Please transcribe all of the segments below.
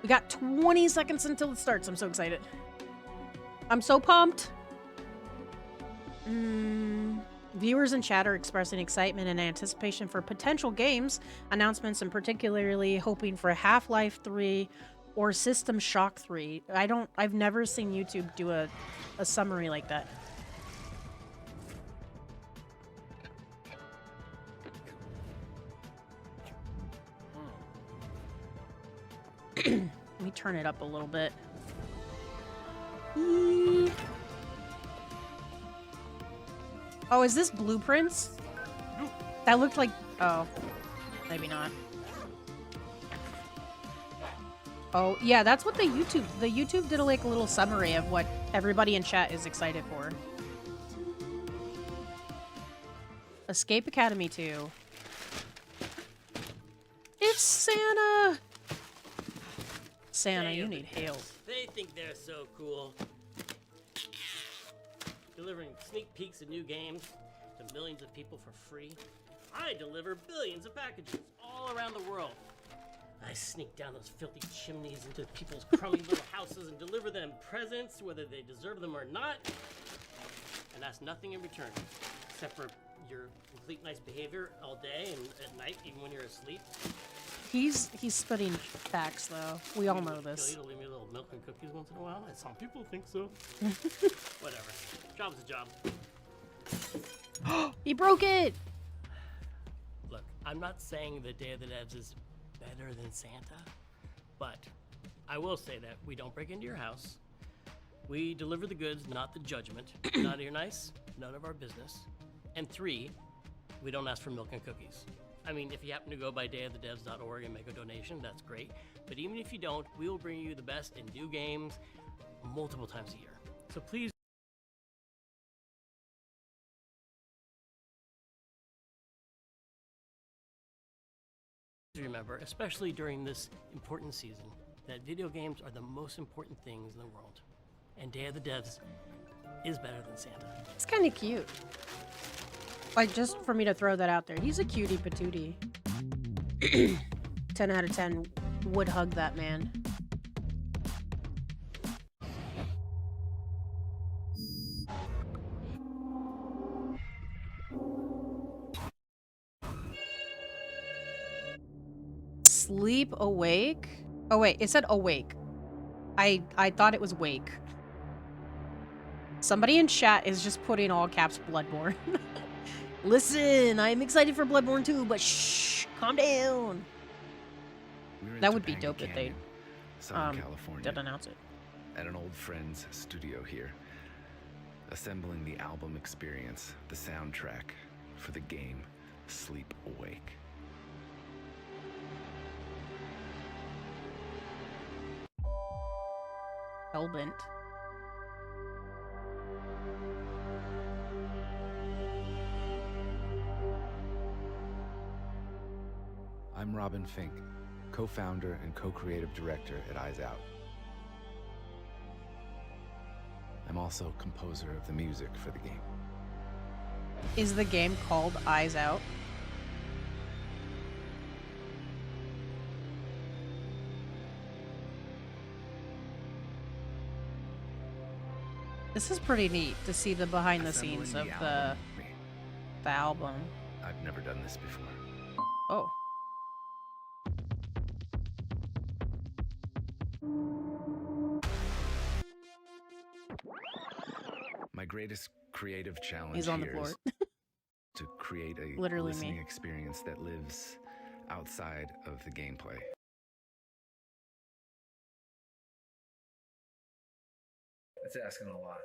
We got 20 seconds until it starts. I'm so excited. I'm so pumped. Viewers in chat are expressing excitement and anticipation for potential games announcements, and particularly hoping for Half-Life 3 or System Shock 3. I've never seen YouTube do a summary like that. Let me turn it up a little bit. Oh, is this Blueprints? That looked like... Oh, maybe not. Oh, yeah, that's what the YouTube did like a little summary of what everybody in chat is excited for. Escape Academy 2. It's Santa! Santa, you need hail. They think they're so cool. Delivering sneak peeks of new games to millions of people for free. I deliver billions of packages all around the world. I sneak down those filthy chimneys into people's crummy little houses and deliver them presents, whether they deserve them or not. And ask nothing in return, except for your complete nice behavior all day and at night, even when you're asleep. He's spitting facts, though. We all know this. You'll leave me a little milk and cookies once in a while. Some people think so. Whatever. Job's a job. He broke it! Look, I'm not saying the Day of the Devs is better than Santa, but I will say that we don't break into your house. We deliver the goods, not the judgment. Not you're nice, none of our business. And 3, we don't ask for milk and cookies. I mean, if you happen to go by dayofthedevs.org and make a donation, that's great. But even if you don't, we will bring you the best in new games multiple times a year. So please remember, especially during this important season, that video games are the most important things in the world. And Day of the Devs is better than Santa. It's kind of cute. Like, just for me to throw that out there. He's a cutie patootie. 10 out of 10 would hug that man. Sleep awake? Oh wait, it said awake. I thought it was wake. Somebody in chat is just putting all caps Bloodborne. Listen, I'm excited for Bloodborne 2, but shh, calm down. That would be dope if they did announce it. At an old friend's studio here, assembling the album experience, the soundtrack for the game Sleep Awake. Hellbent. I'm Robin Fink, co-founder and co-creative director at Eyes Out. I'm also composer of the music for the game. Is the game called Eyes Out? This is pretty neat to see the behind the scenes of the album. I've never done this before. Oh. My greatest creative challenge He's on the here floor. is to create a Literally listening me. experience that lives outside of the gameplay. That's asking a lot.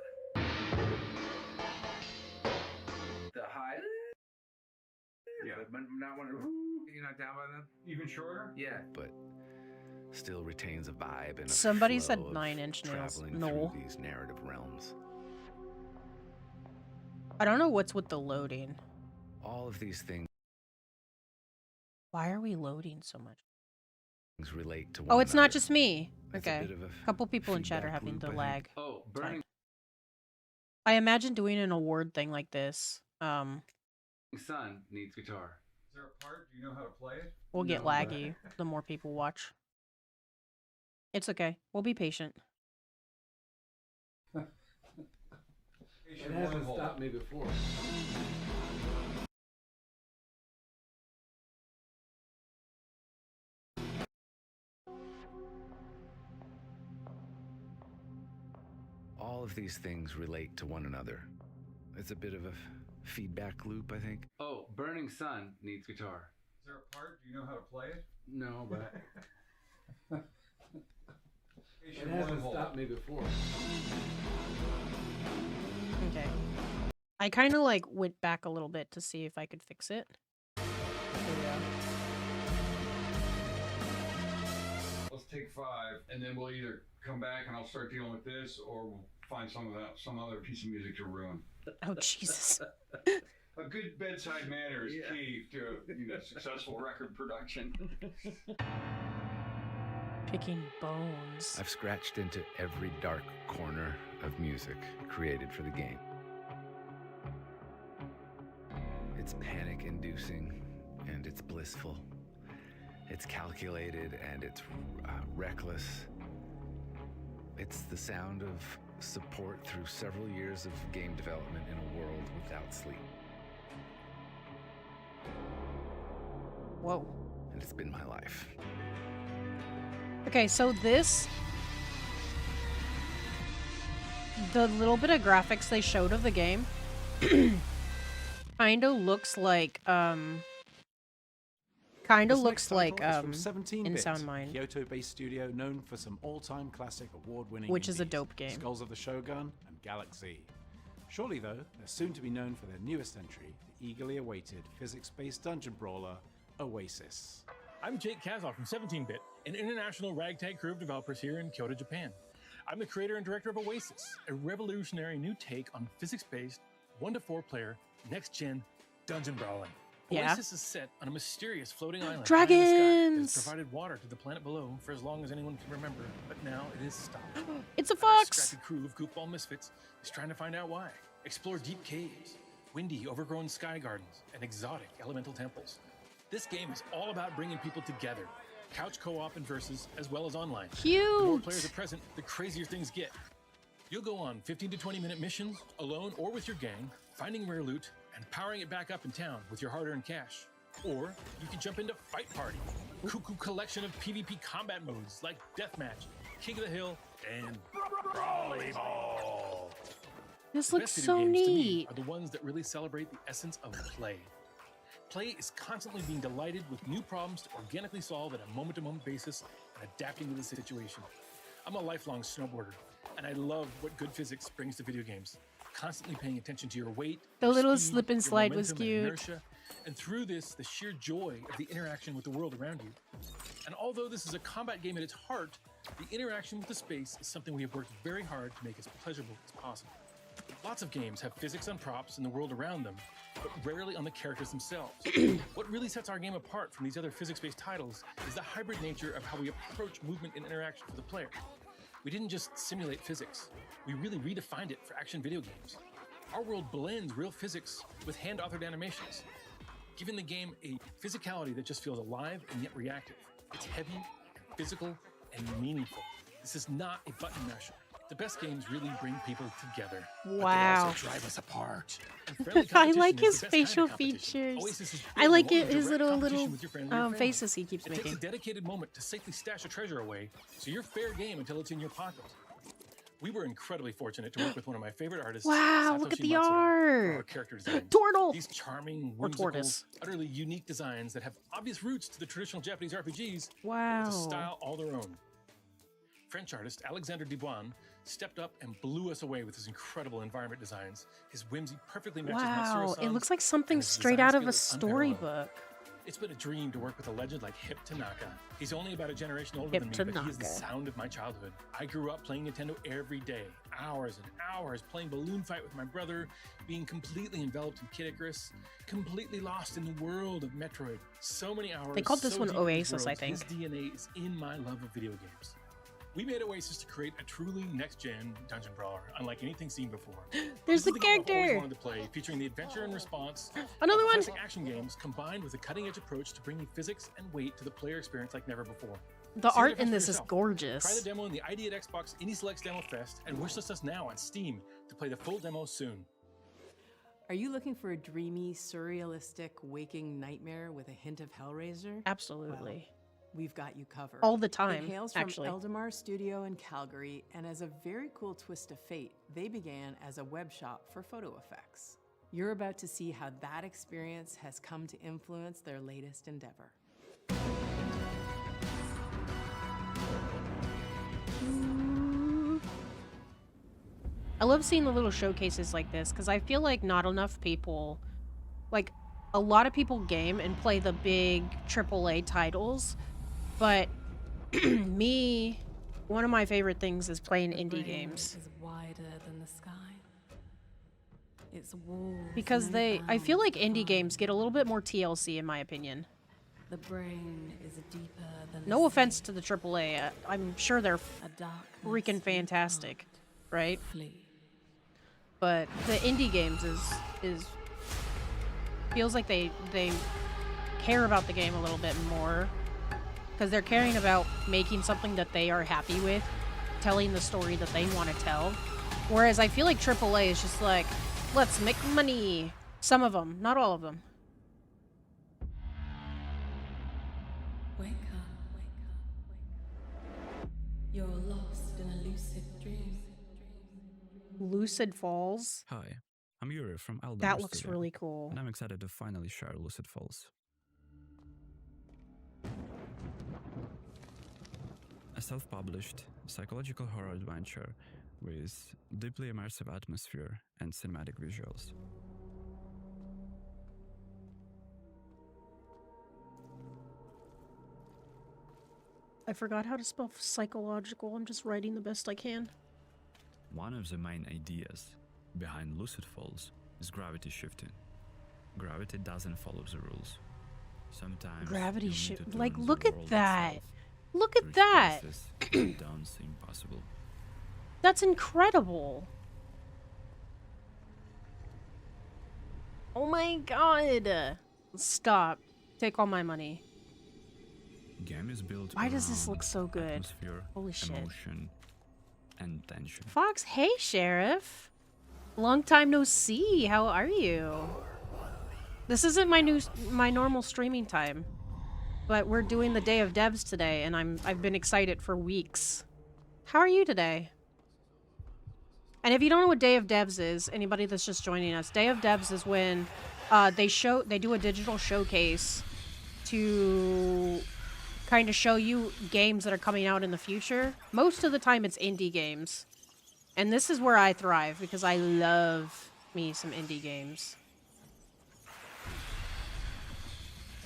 The high. Yeah, but not one. You're not down by then. Even shorter. Yeah, but still retains a vibe and a Somebody flow said of 9-inch nails. traveling No. through these narrative realms. I don't know what's with the loading. All of these things Why are we loading so much? relate to one Oh, it's not another. just me. It's a Okay. bit of A couple people in chat are feedback having loop, the I think. lag. Oh, burning I imagine doing an award thing like this. sun needs guitar. Is there a part? Do you know how to play it? Will get laggy the more people watch. It's okay. We'll be patient. It hasn't stopped me before. All of these things relate to one another. It's a bit of a feedback loop, I think. Oh, Burning Sun needs guitar. Is there a part? Do you know how to play it? No, but it Station hasn't wormhole. stopped me before. Okay. I kind of like went back a little bit to see if I could fix it. There we go. Let's take 5, and then we'll either come back and I'll start dealing with this, or we'll find some other piece of music to ruin. Oh, Jesus. A good bedside manner is key to successful record production. Picking bones. I've scratched into every dark corner of music created for the game. It's panic-inducing and it's blissful. It's calculated and it's reckless. It's the sound of support through several years of game development in a world without sleep. Whoa. And it's been my life. Okay, so the little bit of graphics they showed of the game kind of looks like This next title is from in 17-bit, Sound Mind, Kyoto-based studio known for some all-time classic award-winning which is a indies, dope game. Skulls of the Shogun and Galaxy. Shortly though, they're soon to be known for their newest entry, the eagerly awaited physics-based dungeon brawler, Oasis. I'm Jake Kazal from 17-bit, an international ragtag crew of developers here in Kyoto, Japan. I'm the creator and director of Oasis, a revolutionary new take on physics-based, 1 to 4 player, next-gen dungeon brawling. Yeah. Oasis is set on a mysterious floating island high in the sky that Dragons! has provided water to the planet below for as long as anyone can remember, but now it is stopped. It's a Our fox! scrappy crew of goofball misfits is trying to find out why. Explore deep caves, windy, overgrown sky gardens, and exotic elemental temples. This game is all about bringing people together. Couch co-op and versus, as well as online. The more players are Cute! present, the crazier things get. You'll go on 15 to 20-minute missions, alone or with your gang, finding rare loot, and powering it back up in town with your hard-earned cash. Or you can jump into Fight Party, a cuckoo collection of PvP combat modes like Deathmatch, King of the Hill, and Brawly Ball. This The looks best video so games to me neat. are the ones that really celebrate the essence of play. Play is constantly being delighted with new problems to organically solve at a moment-to-moment basis and adapting to the situation. I'm a lifelong snowboarder, and I love what good physics brings to video games. Constantly paying attention to your weight, The your little speed, slip and your slide was momentum and cute. inertia, and through this, the sheer joy of the interaction with the world around you. And although this is a combat game at its heart, the interaction with the space is something we have worked very hard to make as pleasurable as possible. Lots of games have physics on props and the world around them, but rarely on the characters themselves. What really sets our game apart from these other physics-based titles is the hybrid nature of how we approach movement and interaction for the player. We didn't just simulate physics, we really redefined it for action video games. Our world blends real physics with hand-authored animations, giving the game a physicality that just feels alive and yet reactive. It's heavy, physical, and meaningful. This is not a button masher. The best games really bring people together. But they Wow. also drive us apart. And friendly I competition like is his the best kind of facial competition. features. Oasis is I built like on it, his direct little competition with your friends and your family. faces he keeps It takes making. a dedicated moment to safely stash a treasure away, so you're fair game until it's in your pocket. We were incredibly fortunate to work with one of my favorite artists. Wow, look at Satoshi the Matsuda, for our art. character design. Turtle! These charming, Or whimsical, tortoise. utterly unique designs that have obvious roots to the traditional Japanese RPGs, with a Wow. style all their own. French artist Alexandre Dubois stepped up and blew us away with his incredible environment designs. His whimsy perfectly matches Wow, Matsura's it looks like something and his straight design out of a skill is unparalleled. storybook. It's been a dream to work with a legend like Hip Tanaka. He's only about a generation older Hip than me, but he is the Tanaka. sound of my childhood. I grew up playing Nintendo every day, hours and hours, playing Balloon Fight with my brother, being completely enveloped in Kid Icarus, completely lost in the world of Metroid. So many hours. They called this so one deep in these Oasis, I worlds, His think. DNA is in my love of video games. We made Oasis to create a truly next-gen dungeon brawler, unlike anything seen before. There's This the is game I've always character. wanted to play, featuring the adventure and response Another of one. classic action games combined with a cutting-edge approach to bringing physics and weight to the player experience like never before. The See it art for in this is yourself. Try the gorgeous. demo in the ID at Xbox Indie Selects Demo Fest and wishlist us now on Steam to play the full demo soon. Are you looking for a dreamy, surrealistic, waking nightmare with a hint of Hellraiser? Absolutely. We've got you covered. All the time, It hails from actually. Eldamar Studio in Calgary, and as a very cool twist of fate, they began as a web shop for photo effects. You're about to see how that experience has come to influence their latest endeavor. I love seeing the little showcases like this because I feel like not enough people, like a lot of people game and play the big AAA titles, but me, one of my favorite things is playing indie games. Is wider than the sky. Its walls Because no I feel like bounds indie define. games get a little bit more TLC in my opinion. The brain is deeper than the No offense sea. to the AAA, I'm sure they're A darkness freaking you fantastic, right? can't flee. But the indie games is feels like they care about the game a little bit more because they're caring about making something that they are happy with, telling the story that they want to tell. Whereas I feel like AAA is just like, let's make money. Some of them, not all of them. Wake up, wake up. You're lost in a lucid dream. Lucid Falls. Hi, I'm Yuri from Eldamar That looks Studio, really cool. and I'm excited to finally share Lucid Falls. A self-published psychological horror adventure with deeply immersive atmosphere and cinematic visuals. I forgot how to spell psychological. I'm just writing the best I can. One of the main ideas behind Lucid Falls is gravity shifting. Gravity doesn't follow the rules. Sometimes Gravity you'll need shift. to Like, turn the look at world that. itself Look to at reach that. places that don't seem possible. That's incredible. Oh my god. Stop. Take all my money. Game is built Why does this around look so good? atmosphere, Holy shit. emotion, and tension. Fox, hey, Sheriff. Long time no see. How are you? This isn't my normal streaming time, but we're doing the Day of Devs today, and I've been excited for weeks. How are you today? And if you don't know what Day of Devs is, anybody that's just joining us, Day of Devs is when they do a digital showcase to kind of show you games that are coming out in the future. Most of the time it's indie games. And this is where I thrive because I love me some indie games.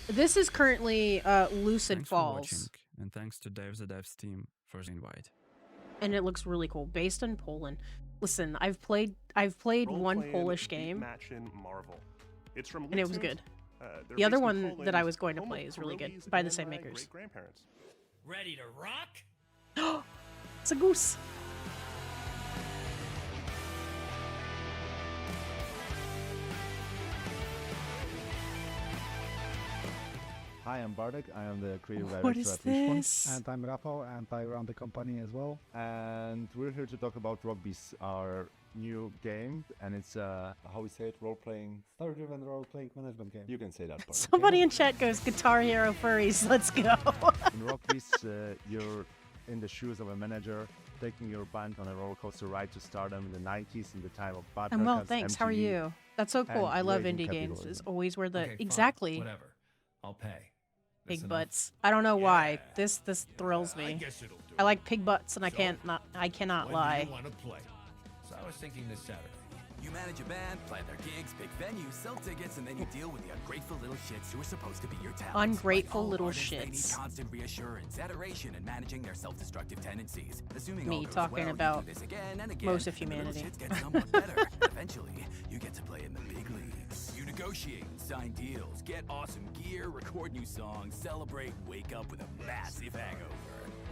This is currently Lucid Thanks Falls. for watching, and thanks to Dave the Devs team for the invite. And it looks really cool. Based in Poland. Listen, I've played one Polish game. Match-in Marvel. It's from And it was Lutzer. good. They're The other based in one Poland, that I was going to home play of is really good, pierogies by the made same my makers. great-grandparents. Ready to rock? It's a goose. Hi, I'm Bartek. I am the creative What director is at Wishful. this? And I'm Rafał, and I run the company as well. And we're here to talk about Rockbeast, our new game. And it's how we say it, role-playing, story-driven role-playing management game. You can say that part. Somebody okay? in chat goes, Guitar Hero Furries, let's go. In Rockbeast, you're in the shoes of a manager, taking your band on a roller coaster ride to stardom in the 90s, in the time of bad I'm well, haircuts, thanks. How are MTV, you? That's so cool. and I love raging indie games. capitalism. It's always where the Okay, fine, exactly whatever. I'll pay. pig That's enough. butts. I don't know why. This thrills I me. guess it'll do. I like pig butts, and I So, cannot when lie. do you want to play? So I was thinking this Saturday. You manage a band, plan their gigs, pick venues, sell tickets, and then you deal with the ungrateful little shits who are supposed to be your talents. Ungrateful Like all little artists, They need shits. constant reassurance, adoration, and managing their self-destructive tendencies. Assuming Me all goes talking well, you about do this again and again, most of and the little humanity. shits get somewhat better. Eventually, you get to play in the big leagues. You negotiate, sign deals, get awesome gear, record new songs, celebrate, wake up with a massive hangover.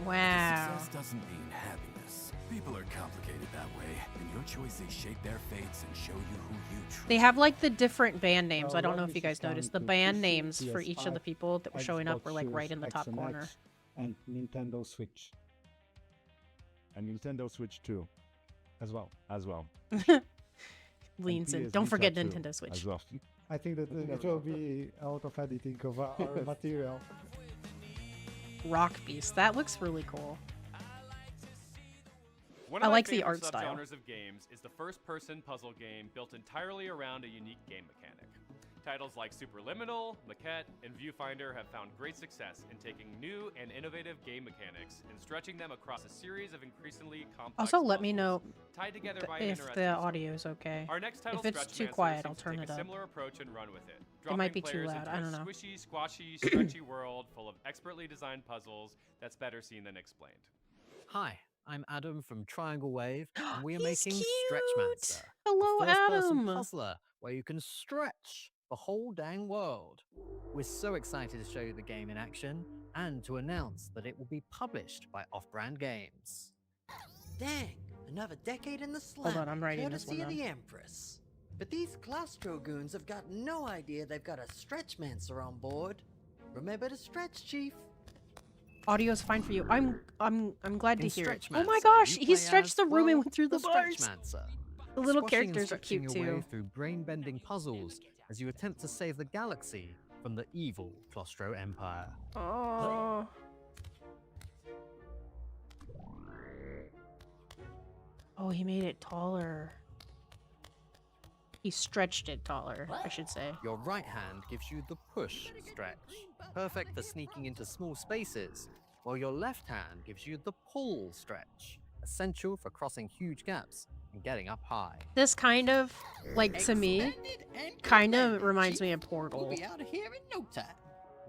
Wow. Success doesn't mean happiness. People are complicated that way, and your choices shape their fates and show you who you truly They have like the different band names. I don't know if Rockbeast you is guys coming noticed. The to band PC, names for each of the PS5, people that were showing up were like Xbox right in the top Series X and corner. X, and Nintendo Switch. And Nintendo Switch 2 as well. Leans in. PS Don't forget Vita 2 Nintendo Switch. as well. I think that it will be a lot of editing of our material. Rock Beast. That looks really cool. One I of my like the favorite art style. subgenres of games is the first-person puzzle game built entirely around a unique game mechanic. Titles like Superliminal, Maquette, and Viewfinder have found great success in taking new and innovative game mechanics and stretching them across a series of increasingly complex Also, let me know tied together by an if interesting the story. audio is okay. Our next title, If it's too Stretchmancer, quiet, seems I'll to turn take it a up. similar approach and run with it. It might be dropping too players loud. into I a don't know. Squishy, squashy, stretchy world full of expertly designed puzzles that's better seen than explained. Hi, I'm Adam from Triangle Wave, and we are He's making cute. Stretchmancer, Hello, a first-person Adam. puzzler where you can stretch the whole dang world. We're so excited to show you the game in action and to announce that it will be published by Off-Brand Games. Dang, another decade in the slab. Hold on, I'm writing this courtesy one of down. the Empress. But these Claustro goons have got no idea they've got a Stretchmancer on board. Remember to stretch, Chief. Audio's fine for you. I'm glad to In hear it. Oh Stretchmancer, my gosh, you he play stretched as, the room and well, went through the bars. Stretchmancer. The little Squashing and characters are stretching cute your way too. through brain-bending puzzles as you attempt to save the galaxy from the evil Claustro Empire. Oh. Oh, he made it taller. He stretched it taller, I should say. Your right hand gives you the push stretch, perfect for sneaking into small spaces, while your left hand gives you the pull stretch, essential for crossing huge gaps and getting up high. This kind of, like, to me, Expanded and kind of commanded, reminds Chief. me of We'll Portal. be out of here in no time.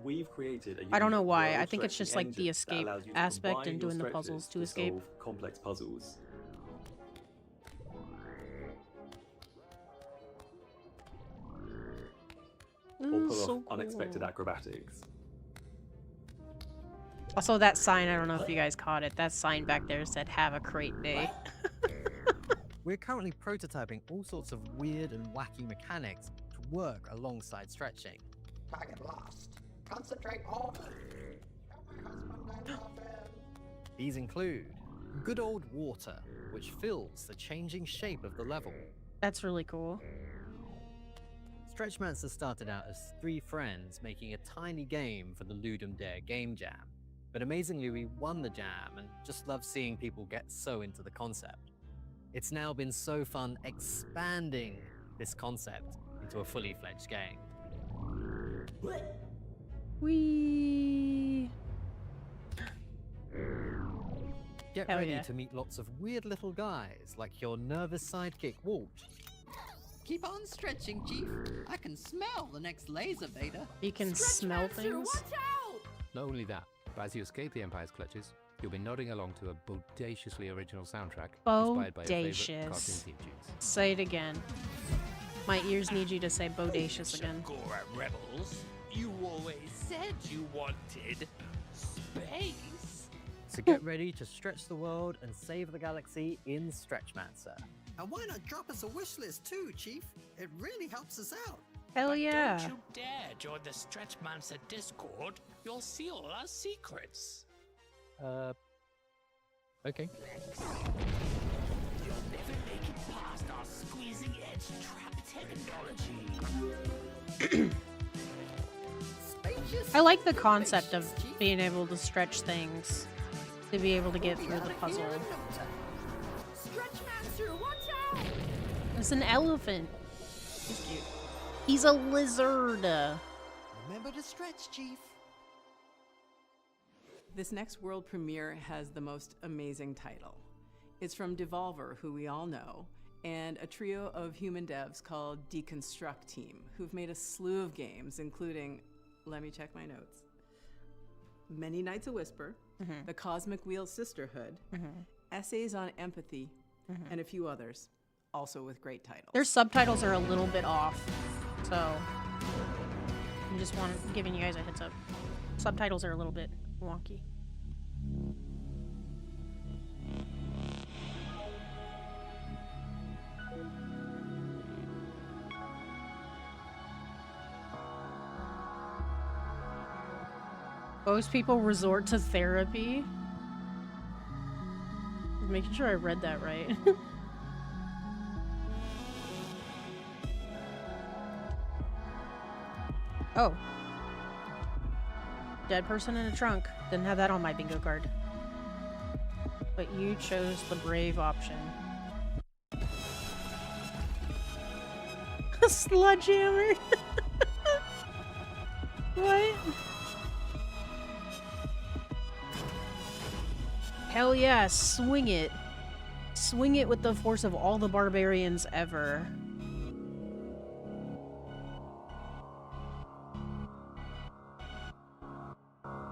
We've created a I don't know unique why. I world think it's just like stretching the engine that escape allows you to aspect combine and your doing the stretches puzzles to escape. solve complex puzzles. Or pull so off unexpected cool. acrobatics. Also, that sign, I don't know if you guys caught it. That sign back there said, "Have a great day." We're currently prototyping all sorts of weird and wacky mechanics to work alongside stretching. Target lost. Concentrate on. These include good old water, which fills the changing shape of the level. That's really cool. Stretchmancer started out as 3 friends making a tiny game for the Ludum Dare Game Jam. But amazingly, we won the jam and just love seeing people get so into the concept. It's now been so fun expanding this concept into a fully fledged game. Whee! Get Hell ready yeah. to meet lots of weird little guys like your nervous sidekick Walt. Keep on stretching, Chief. I can smell the next laser beta. You can smell things. Not only that, but as you escape the Empire's clutches, you'll be nodding along to a bodaciously original soundtrack inspired by your favorite cartoon Bodacious. theme tunes. Say it again. My ears need you to say bodacious again. Gora Rebels, you always said you wanted space. So get ready to stretch the world and save the galaxy in Stretchmancer. And why not drop us a wish list too, Chief? It really helps us out. Hell yeah. Don't you dare join the Stretchmancer Discord. You'll see all our secrets. Okay. You'll never make it past our squeezing edge trap technology. I like the concept of being able to stretch things to be able to get through the puzzle. Stretchmancer, watch out! It's an elephant. He's cute. He's a lizard. Remember to stretch, Chief. This next world premiere has the most amazing title. It's from Devolver, who we all know, and a trio of human devs called Deconstruct Team, who've made a slew of games, including, let me check my notes, Many Nights a Whisper, The Cosmic Wheel Sisterhood, Essays on Empathy, and a few others, also with great titles. Their subtitles are a little bit off, so I'm just giving you guys a heads up. Subtitles are a little bit wonky. Most people resort to therapy. Making sure I read that right. Oh. Dead person in a trunk. Didn't have that on my bingo card. But you chose the brave option. A sledgehammer? What? Hell yeah, swing it. Swing it with the force of all the barbarians ever.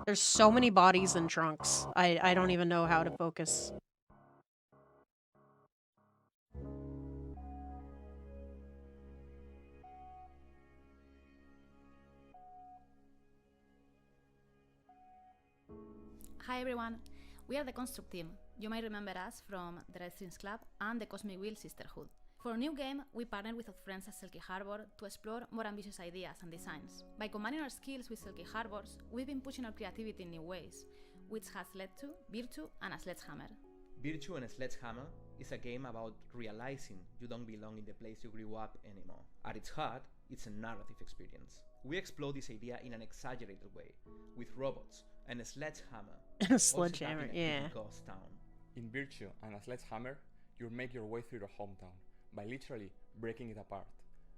There's so many bodies in trunks. I don't even know how to focus. Hi everyone, we are the Construct team. You might remember us from the Red Strings Club and the Cosmic Wheel Sisterhood. For a new game, we partnered with our friends at Selkie Harbor to explore more ambitious ideas and designs. By combining our skills with Selkie Harbor's, we've been pushing our creativity in new ways, which has led to Virtue and a Sledgehammer. Virtue and a Sledgehammer is a game about realizing you don't belong in the place you grew up anymore. At its heart, it's a narrative experience. We explore this idea in an exaggerated way, with robots and a sledgehammer. A sledgehammer, yeah. Ghost town. In Virtue and a Sledgehammer, you make your way through your hometown by literally breaking it apart,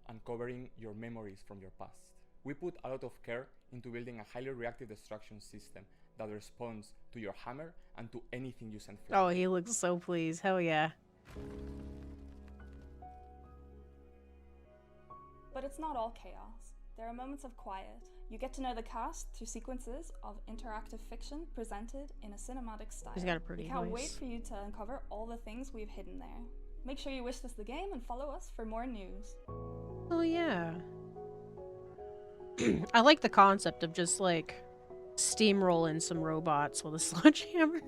uncovering your memories from your past. We put a lot of care into building a highly reactive destruction system that responds to your hammer and to anything you send forward. Oh, he looks so pleased. Hell yeah. But it's not all chaos. There are moments of quiet. You get to know the cast through sequences of interactive fiction presented in a cinematic style. He's got a pretty We can't voice. wait for you to uncover all the things we've hidden there. Make sure you wishlist the game and follow us for more news. Oh yeah. I like the concept of just like steamrolling some robots with a sledgehammer.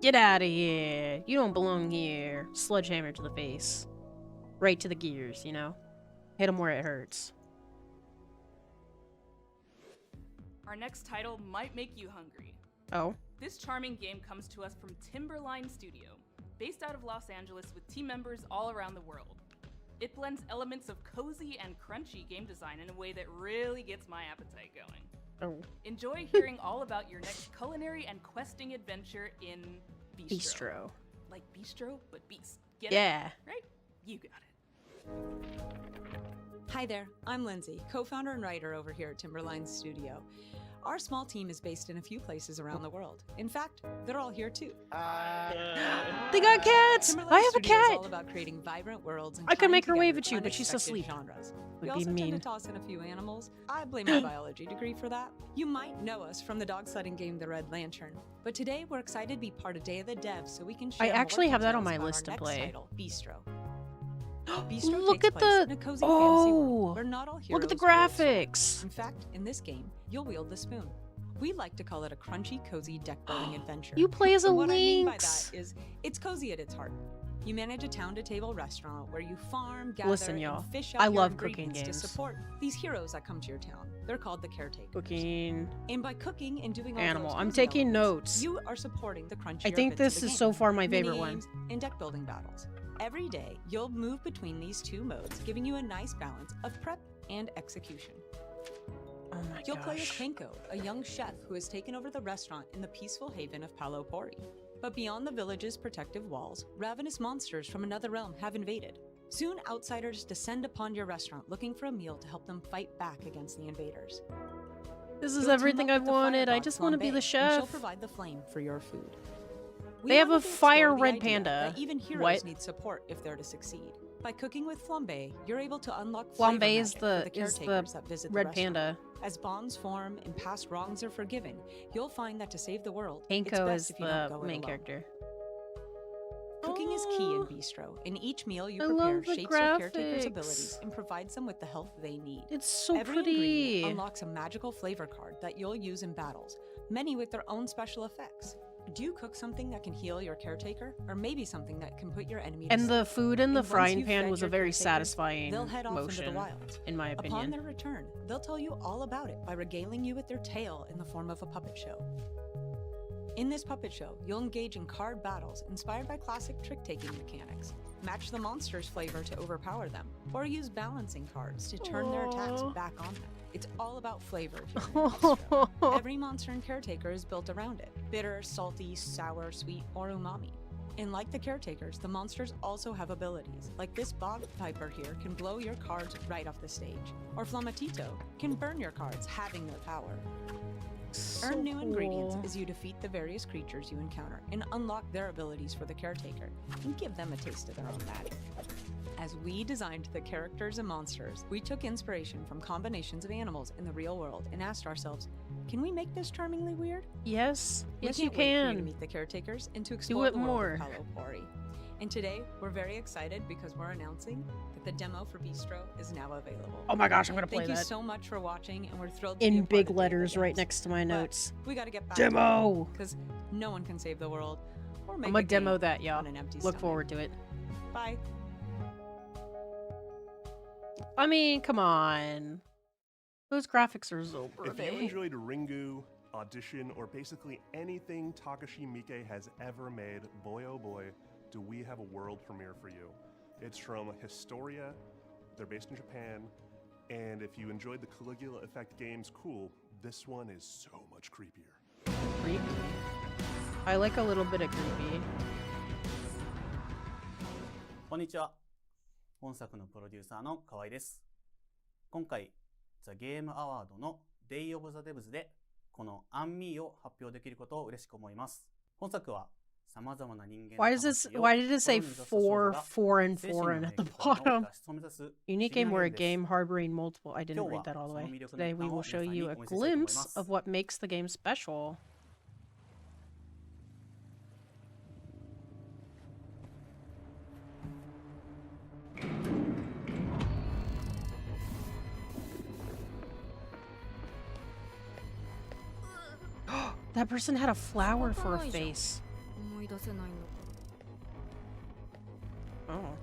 Get out of here. You don't belong here. Sledgehammer to the face. Right to the gears, you know? Hit him where it hurts. Our next title might make you hungry. Oh. This charming game comes to us from Timberline Studio, based out of Los Angeles with team members all around the world. It blends elements of cozy and crunchy game design in a way that really gets my appetite going. Oh. Enjoy hearing all about your next culinary and questing adventure in Bistro. Bistro. Like bistro, but beast. Get Yeah. it? Right? You got it. Hi there, I'm Lindsay, co-founder and writer over here at Timberline Studio. Our small team is based in a few places around the world. In fact, they're all here too. They got cats! Timberline I have a Studio is cat! all about creating vibrant worlds and I could tying make her wave together at you, but she's unexpected asleep. Genres. Would We be also tend mean. to toss in a few animals. I blame my biology degree for that. You might know us from the dog sledding game The Red Lantern, but today we're excited to be part of Day of the DEVS so we can share I actually more have that on details my about list our to next play. title, Bistro. Bistro Look takes at place the- in a cozy fantasy world oh! where not all Look at the heroes wield graphics. swords. In fact, in this game, you'll wield the spoon. We like to call it a crunchy, cozy deck-building adventure. You play as a And what I mean by lynx. that is, it's cozy at its heart. You manage a town-to-table restaurant where you farm, gather, Listen, y'all, and fish out I your love cooking ingredients to games. support these heroes that come to your town. They're called the caretakers. Cooking. And by cooking and doing all Animal. those I'm cozy taking elements, notes. You are supporting the crunchier I think bits of this the is game. so far my favorite one. Mini-games and deck building battles. Every day, you'll move between these two modes, giving you a nice balance of prep and execution. Oh my You'll play as gosh. Kenko, a young chef who has taken over the restaurant in the peaceful haven of Palo Pori. But beyond the village's protective walls, ravenous monsters from another realm have invaded. Soon, outsiders descend upon your restaurant looking for a meal to help them fight back against the invaders. This is You'll team everything up I've with the wanted. I firebox just want to be Flambe, the and chef. she'll provide the flame for your food. They have a wanted to fire explore the red idea panda. that even heroes What? need support if they're to succeed. By cooking with Flambe, you're able to unlock Flambe flavor is magic the- for the is the caretakers that visit the red restaurant. panda. As bonds form and past wrongs are forgiven, you'll find that to save the world, it's Hanko best is if you don't the go it main alone. character. Cooking is key in Bistro. In each meal you I prepare love the shapes your caretakers' graphics. abilities and provides them with the health they need. It's so Every pretty. ingredient unlocks a magical flavor card that you'll use in battles, many with their own special effects. Do you cook something that can heal your caretaker? Or maybe something that can put your enemy to And sleep? the food in the And once frying you've pan fed was a your very caretaker, satisfying they'll head off into motion, the wild. in my Upon opinion. their return, they'll tell you all about it by regaling you with their tale in the form of a puppet show. In this puppet show, you'll engage in card battles inspired by classic trick-taking mechanics, match the monster's flavor to overpower them, or use balancing cards to turn their attacks Aw. back on them. It's all about flavor here in Monstro. Every monster and caretaker is built around it: bitter, salty, sour, sweet, or umami. And like the caretakers, the monsters also have abilities. Like this bog viper here can blow your cards right off the stage, or Flamatito can burn your cards, halving their power. Earn new ingredients as you defeat the various creatures you encounter and unlock their abilities for the caretaker and give them a taste of their own magic. As we designed the characters and monsters, we took inspiration from combinations of animals in the real world and asked ourselves, can we make this charmingly weird? Yes, yes you We can't wait for you to can. meet the caretakers and to Do explore it the world more. of Palo Pori. And today, we're very excited because we're announcing that the demo for Bistro is now available. Oh my gosh, I'm gonna play Thank you that. so much for watching, and we're thrilled to be In a part big of letters right DEVS. next to my But notes. we gotta get back Demo! because no one can save the world or make I'm gonna a game demo that, y'all. on an empty Look stomach. forward to it. Bye. I mean, come on. Those graphics are so If you pretty. enjoyed Ringu, Audition, or basically anything Takashi Miike has ever made, boy oh boy, do we have a world premiere for you. It's from Historia, they're based in Japan, and if you enjoyed the Caligula Effect games, cool, this one is so much creepier. Creepy. I like a little bit of creepy. こんにちは。本作のプロデューサーの河合です。今回、ザ・ゲームアワードの Day of the Devs でこのアンミーを発表できることを嬉しく思います。本作は様々な人間の Why did it say 4, 4, and 4 at the bottom? Unique game or a game harboring multiple. I didn't read that all the way. Today we will show you a glimpse of what makes the game special. That person had a flower for a face. 思い出せないの。 Oh.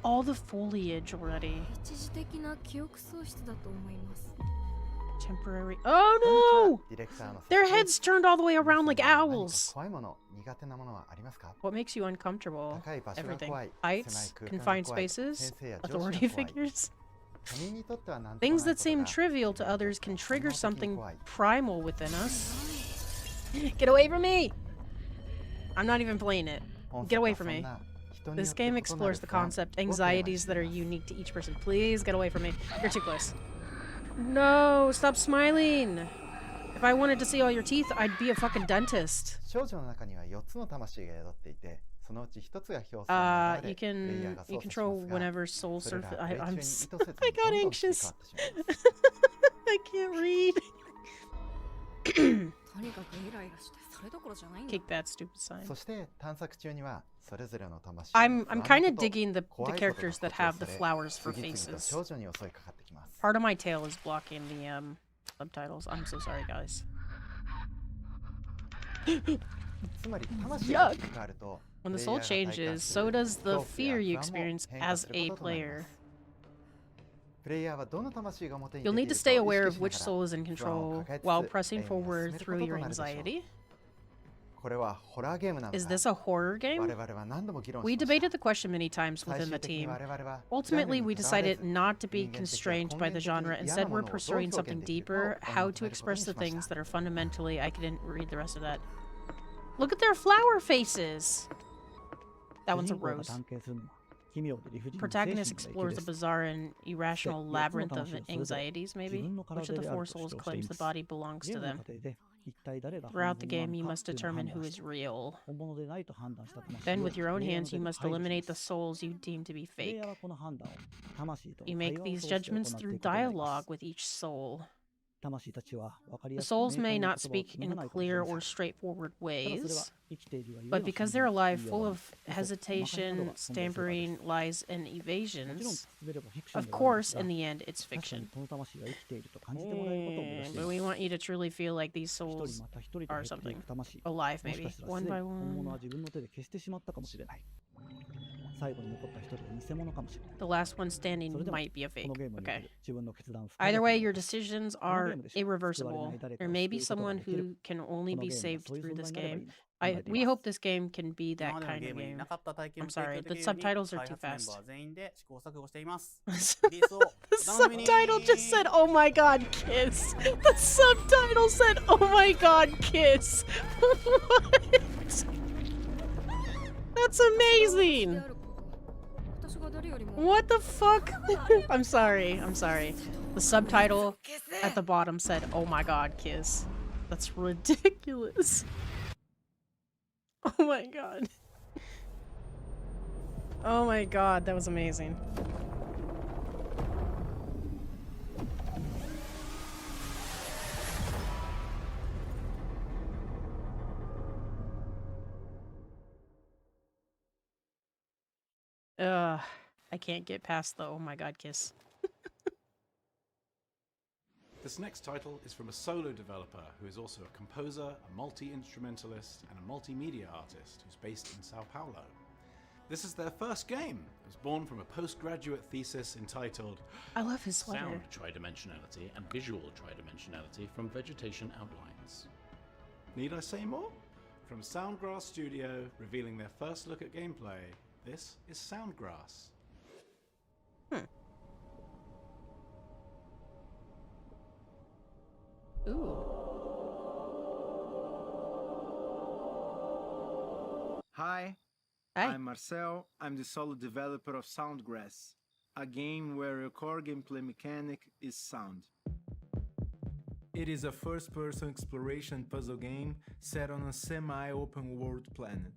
All the foliage already. 一時的な記憶喪失だと思います。 Temporary. Oh no! Their heads turned all the way around like owls. What makes you uncomfortable? Everything. Heights, confined spaces, authority figures. Things that seem trivial to others can trigger something primal within us. Get away from me! I'm not even playing it. Get away from me. This game explores the concept, anxieties that are unique to each person. Please get away from me. You're too close. No, stop smiling. If I wanted to see all your teeth, I'd be a fucking dentist. You control whenever soul surf. I got anxious. I can't read. とにかくイライラしてそれどころじゃないんだ。 Kick that stupid sign. そして探索中にはそれぞれの魂 I'm kind of digging the characters that have the flowers for faces. Part of my tail is blocking the subtitles. I'm so sorry, guys. Yuck! When the soul changes, so does the fear you experience as a player. You'll need to stay aware of which soul is in control while pressing forward through your anxiety. Is this a horror game? We debated the question many times within the team. Ultimately, we decided not to be constrained by the genre. Instead, we're pursuing something deeper, how to express the things that are fundamentally... I couldn't read the rest of that. Look at their flower faces! That one's a rose. Protagonist explores a bizarre and irrational labyrinth of anxieties, maybe? Which of the four souls claims the body belongs to them? Throughout the game, you must determine who is real. Then, with your own hands, you must eliminate the souls you deem to be fake. You make these judgments through dialogue with each soul. The souls may not speak in clear or straightforward ways, but because they're alive, full of hesitation, stammering, lies, and evasions, of course, in the end, it's fiction. But we want you to truly feel like these souls are something. Alive, maybe. One by one. The last one standing might be a fake. Okay. Either way, your decisions are irreversible. There may be someone who can only be saved through this game. We hope this game can be that kind of game. I'm sorry, the subtitles are too fast. The subtitle just said, "Oh my god, kiss." The subtitle said, "Oh my god, kiss." What? That's amazing. What the fuck? I'm sorry. The subtitle at the bottom said, "Oh my god, kiss." That's ridiculous. Oh my god. Oh my god, that was amazing. I can't get past the "oh my god" kiss. This next title is from a solo developer who is also a composer, a multi-instrumentalist, and a multimedia artist who's based in Sao Paulo. This is their first game. It was born from a postgraduate thesis entitled I love his sweater. Sound Tridimensionality and Visual Tridimensionality from Vegetation Outlines. Need I say more? From Soundgrass Studio, revealing their first look at gameplay, this is Soundgrass. Ooh. Hi, I'm Marcel. I'm the solo developer of Soundgrass, a game where your core gameplay mechanic is sound. It is a first-person exploration puzzle game set on a semi-open world planet.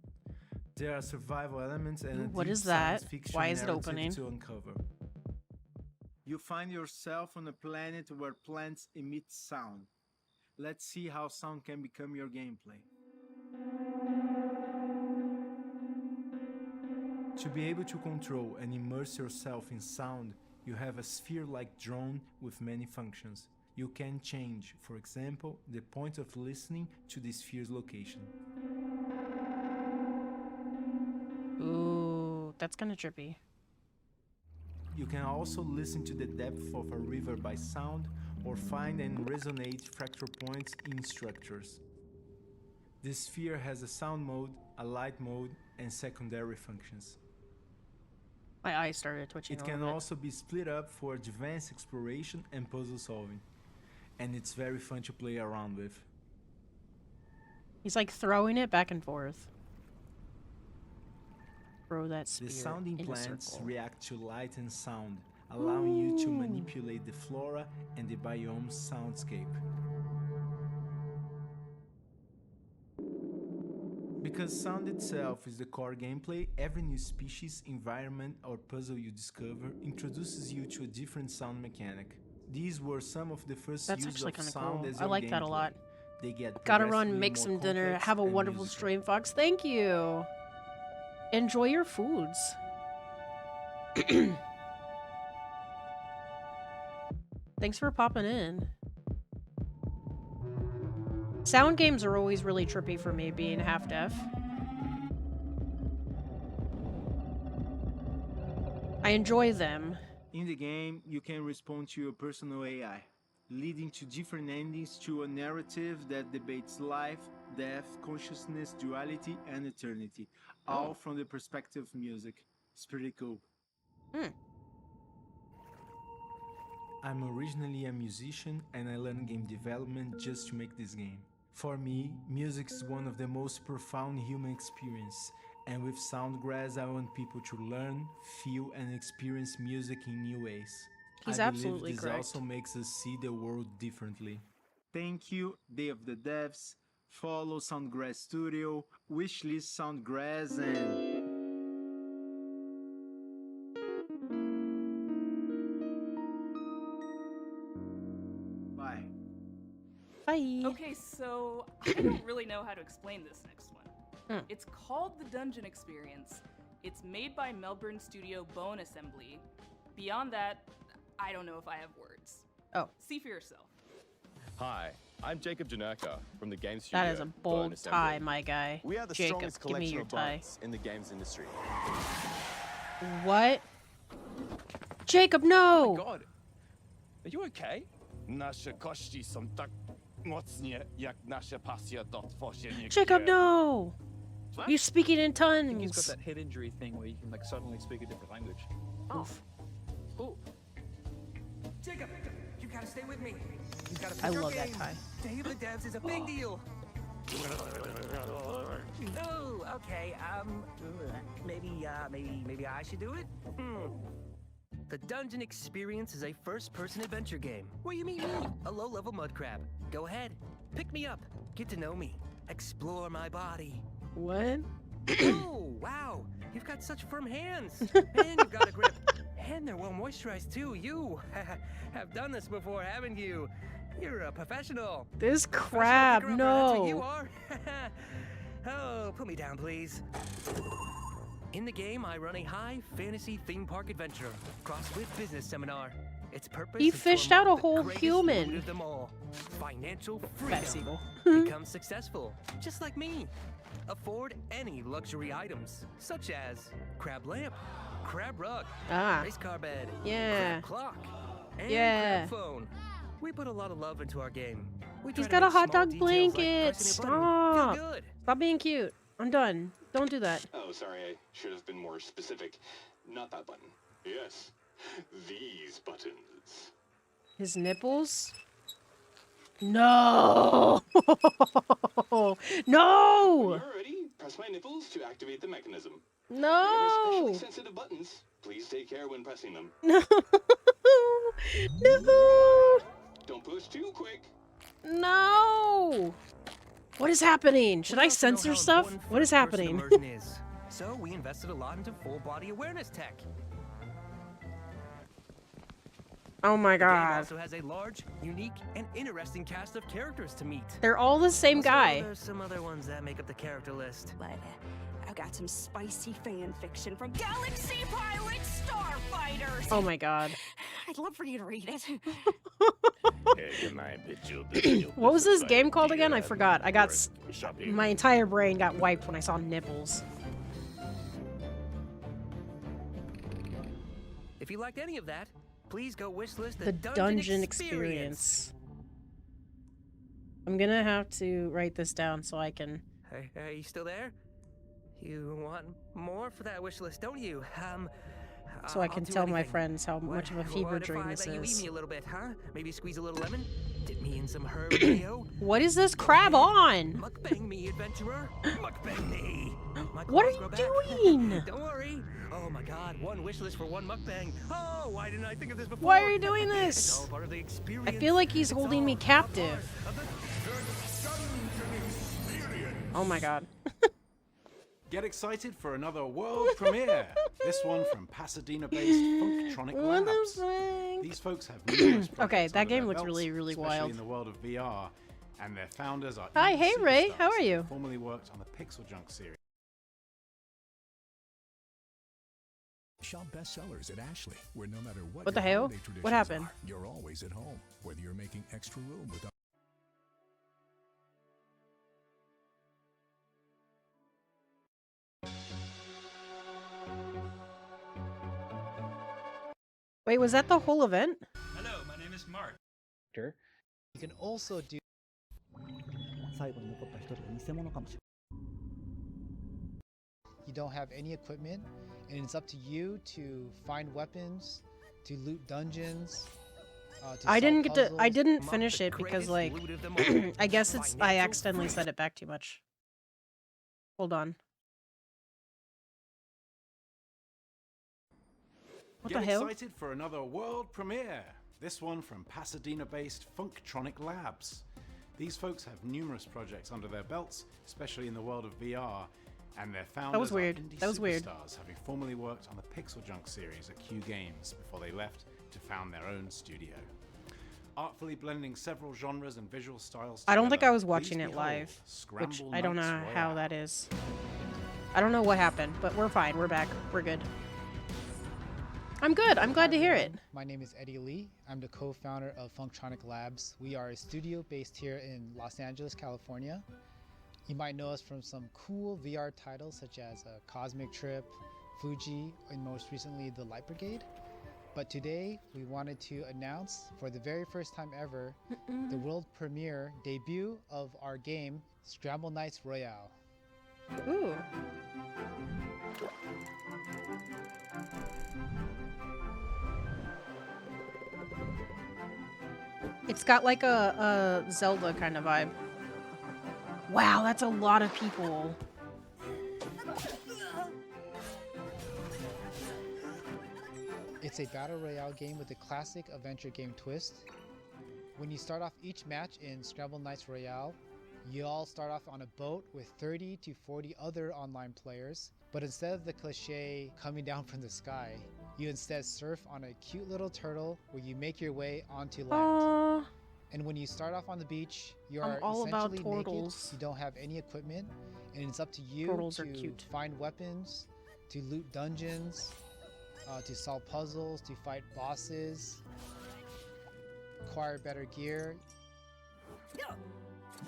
There are survival elements and a what deep is that? science fiction Why is it narrative opening? to uncover. You find yourself on a planet where plants emit sound. Let's see how sound can become your gameplay. To be able to control and immerse yourself in sound, you have a sphere-like drone with many functions. You can change, for example, the point of listening to the sphere's location. Ooh, that's kind of trippy. You can also listen to the depth of a river by sound or find and resonate fractal points in structures. The sphere has a sound mode, a light mode, and secondary functions. My eyes started twitching. It can also be split up for advanced exploration and puzzle solving, and it's very fun to play around with. He's like throwing it back and forth. Throw that spear The sounding in a plants circle. react to light and sound, allowing you to manipulate the flora and the biome's soundscape. Because sound itself is the core gameplay, every new species, environment, or puzzle you discover introduces you to a different sound mechanic. These were some of the first That's use actually of kind of sound cool. as I your like that a gameplay. lot. They get Gotta run, progressively make more some dinner. complex Have a and wonderful musical. stream, Fox. Thank you. Enjoy your foods. Thanks for popping in. Sound games are always really trippy for me, being half deaf. I enjoy them. In the game, you can respond to your personal AI, leading to different endings to a narrative that debates life, death, consciousness, duality, and eternity, all from the perspective of music. It's pretty cool. I'm originally a musician and I learned game development just to make this game. For me, music is one of the most profound human experiences, and with Soundgrass I want people to learn, feel, and experience music in new ways. He's I absolutely believe this correct. also makes us see the world differently. Thank you, Day of the Devs. Follow Soundgrass Studio, wishlist Soundgrass, and... Bye. Bye. Okay, so I don't really know how to explain this next one. Hmm. It's called The Dungeon Experience. It's made by Melbourne studio Bone Assembly. Beyond that, I don't know if I have words. Oh. See for yourself. Hi, I'm Jacob Janerka from the game studio. That is a bold Bone tie, Assembly. my guy. We are the Jacob, strongest give me collection your of tie. bones in the games industry. What? Jacob, no! Oh my God, are you okay? Jacob, no! What? You speaking in I think he's got tongues. that head injury thing where you can like suddenly speak a different language. Oof. Oh. Jacob, you gotta stay with me. You gotta I pick your love that game. tie. Day of the Devs is a big deal. Oh, okay. Maybe I should do it. The Dungeon Experience is a first-person adventure game where you meet me, a low-level mud crab. Go ahead, pick me up, get to know me, explore my body. What? Oh, wow! You've got such firm hands, and you've got a grip, and they're well moisturized too. You have done this before, haven't you? You're a professional. This Professional crab, picker-upper, that's what you no. are. Oh, put me down, please. In the game, I run a high fantasy theme park adventure crossed with business seminar. Its purpose He is to fished out a unlock the whole greatest human. loot of them all. Financial Fat freedom. seagull. Become successful, just like me. Afford any luxury items, such as crab lamp, crab rug, race car bed, Yeah. crab clock, and Yeah. crab phone. We put a lot of love into our game. We He's try to got a make hot small dog details like blanket. pressing a button Stop. feel good. Stop being cute. I'm done. Don't do that. Oh, sorry, I should have been more specific. Not that button. Yes, these buttons. His nipples? No! No! When you're ready, press my nipples to activate the mechanism. They're No! especially sensitive buttons. Please take care when pressing them. No! No! Don't push too quick. No! What is happening? Should I censor stuff? What is happening? Immersion is. So we invested a lot into full body awareness tech. Oh my The game god. also has a large, unique, and interesting cast of characters to meet. They're all the same Also, guy. There's some other ones that make up the character list. But I've got some spicy fan fiction from Galaxy Pilot Starfighters. Oh my god. I'd love for you to read it. What was this game called again? I forgot. I got my entire brain got wiped when I saw nipples. If you liked any of that, please go wishlist The Dungeon Experience. I'm gonna have to write this down so I can. Hey, are you still there? You want more for that wish list, don't you? So I I'll can do tell my anything. friends how much of a fever dream this What if I let you eat is. me a little bit, huh? Maybe squeeze a little lemon? Dip me in some herb mayo? What is this crab on? Mukbang me, adventurer. Mukbang me. My What are claws you grow back. doing? Don't worry. Oh my god, one wish list for one mukbang. Oh, why didn't I think of this before? Why are you doing It's this? all part of the I experience. feel like he's holding me captive. Oh my god. Get excited for another world premiere. This one from Pasadena-based Funktronic What the Labs. fuck? These folks have numerous Okay, projects that under game their looks belts, really, really especially wild. in the world of VR, and their founders are Hi, indie hey Ray, how superstars are you? who formerly worked on the Pixel Junk series. Shop bestsellers at Ashley, where no matter what What the your hell? holiday traditions What happened? are, you're always at home. Whether you're making extra room with Wait, was that the whole event? Hello, my name is Mark. You can also do. 最後に残った一人は偽物かもしれない You don't have any equipment, and it's up to you to find weapons, to loot dungeons. To I solve didn't get to. I puzzles. didn't finish it because, like, I guess it's. I accidentally set it back too much. Hold on. What Get the hell? excited for another world premiere. This one from Pasadena-based Funktronic Labs. These folks have numerous projects under their belts, especially in the world of VR, and their founders was weird. are indie That was weird. superstars, having formerly worked on the Pixel Junk series at Q Games before they left to found their own studio. artfully blending several genres and visual styles I don't think I together. was watching Please it behold live, which Scramble I don't Knights know how Royale. that is. I don't know what happened, but we're fine. We're back. We're good. I'm good. I'm glad to hear it. My name is Eddie Lee. I'm the co-founder of Functronic Labs. We are a studio based here in Los Angeles, California. You might know us from some cool VR titles such as Cosmic Trip, Fuji, and most recently The Light Brigade. But today we wanted to announce for the very first time ever the world premiere debut of our game, Scramble Knights Royale. Ooh. It's got like a Zelda kind of vibe. Wow, that's a lot of people. It's a battle royale game with a classic adventure game twist. When you start off each match in Scramble Knights Royale, you all start off on a boat with 30 to 40 other online players, but instead of the cliche coming down from the sky, you instead surf on a cute little turtle where you make your way onto land. Aww. And when you start off on the beach, you I'm are all about essentially naked, turtles. you don't have any equipment, and it's up to you Turtles to are cute. find weapons, to loot dungeons, to solve puzzles, to fight bosses, acquire better gear.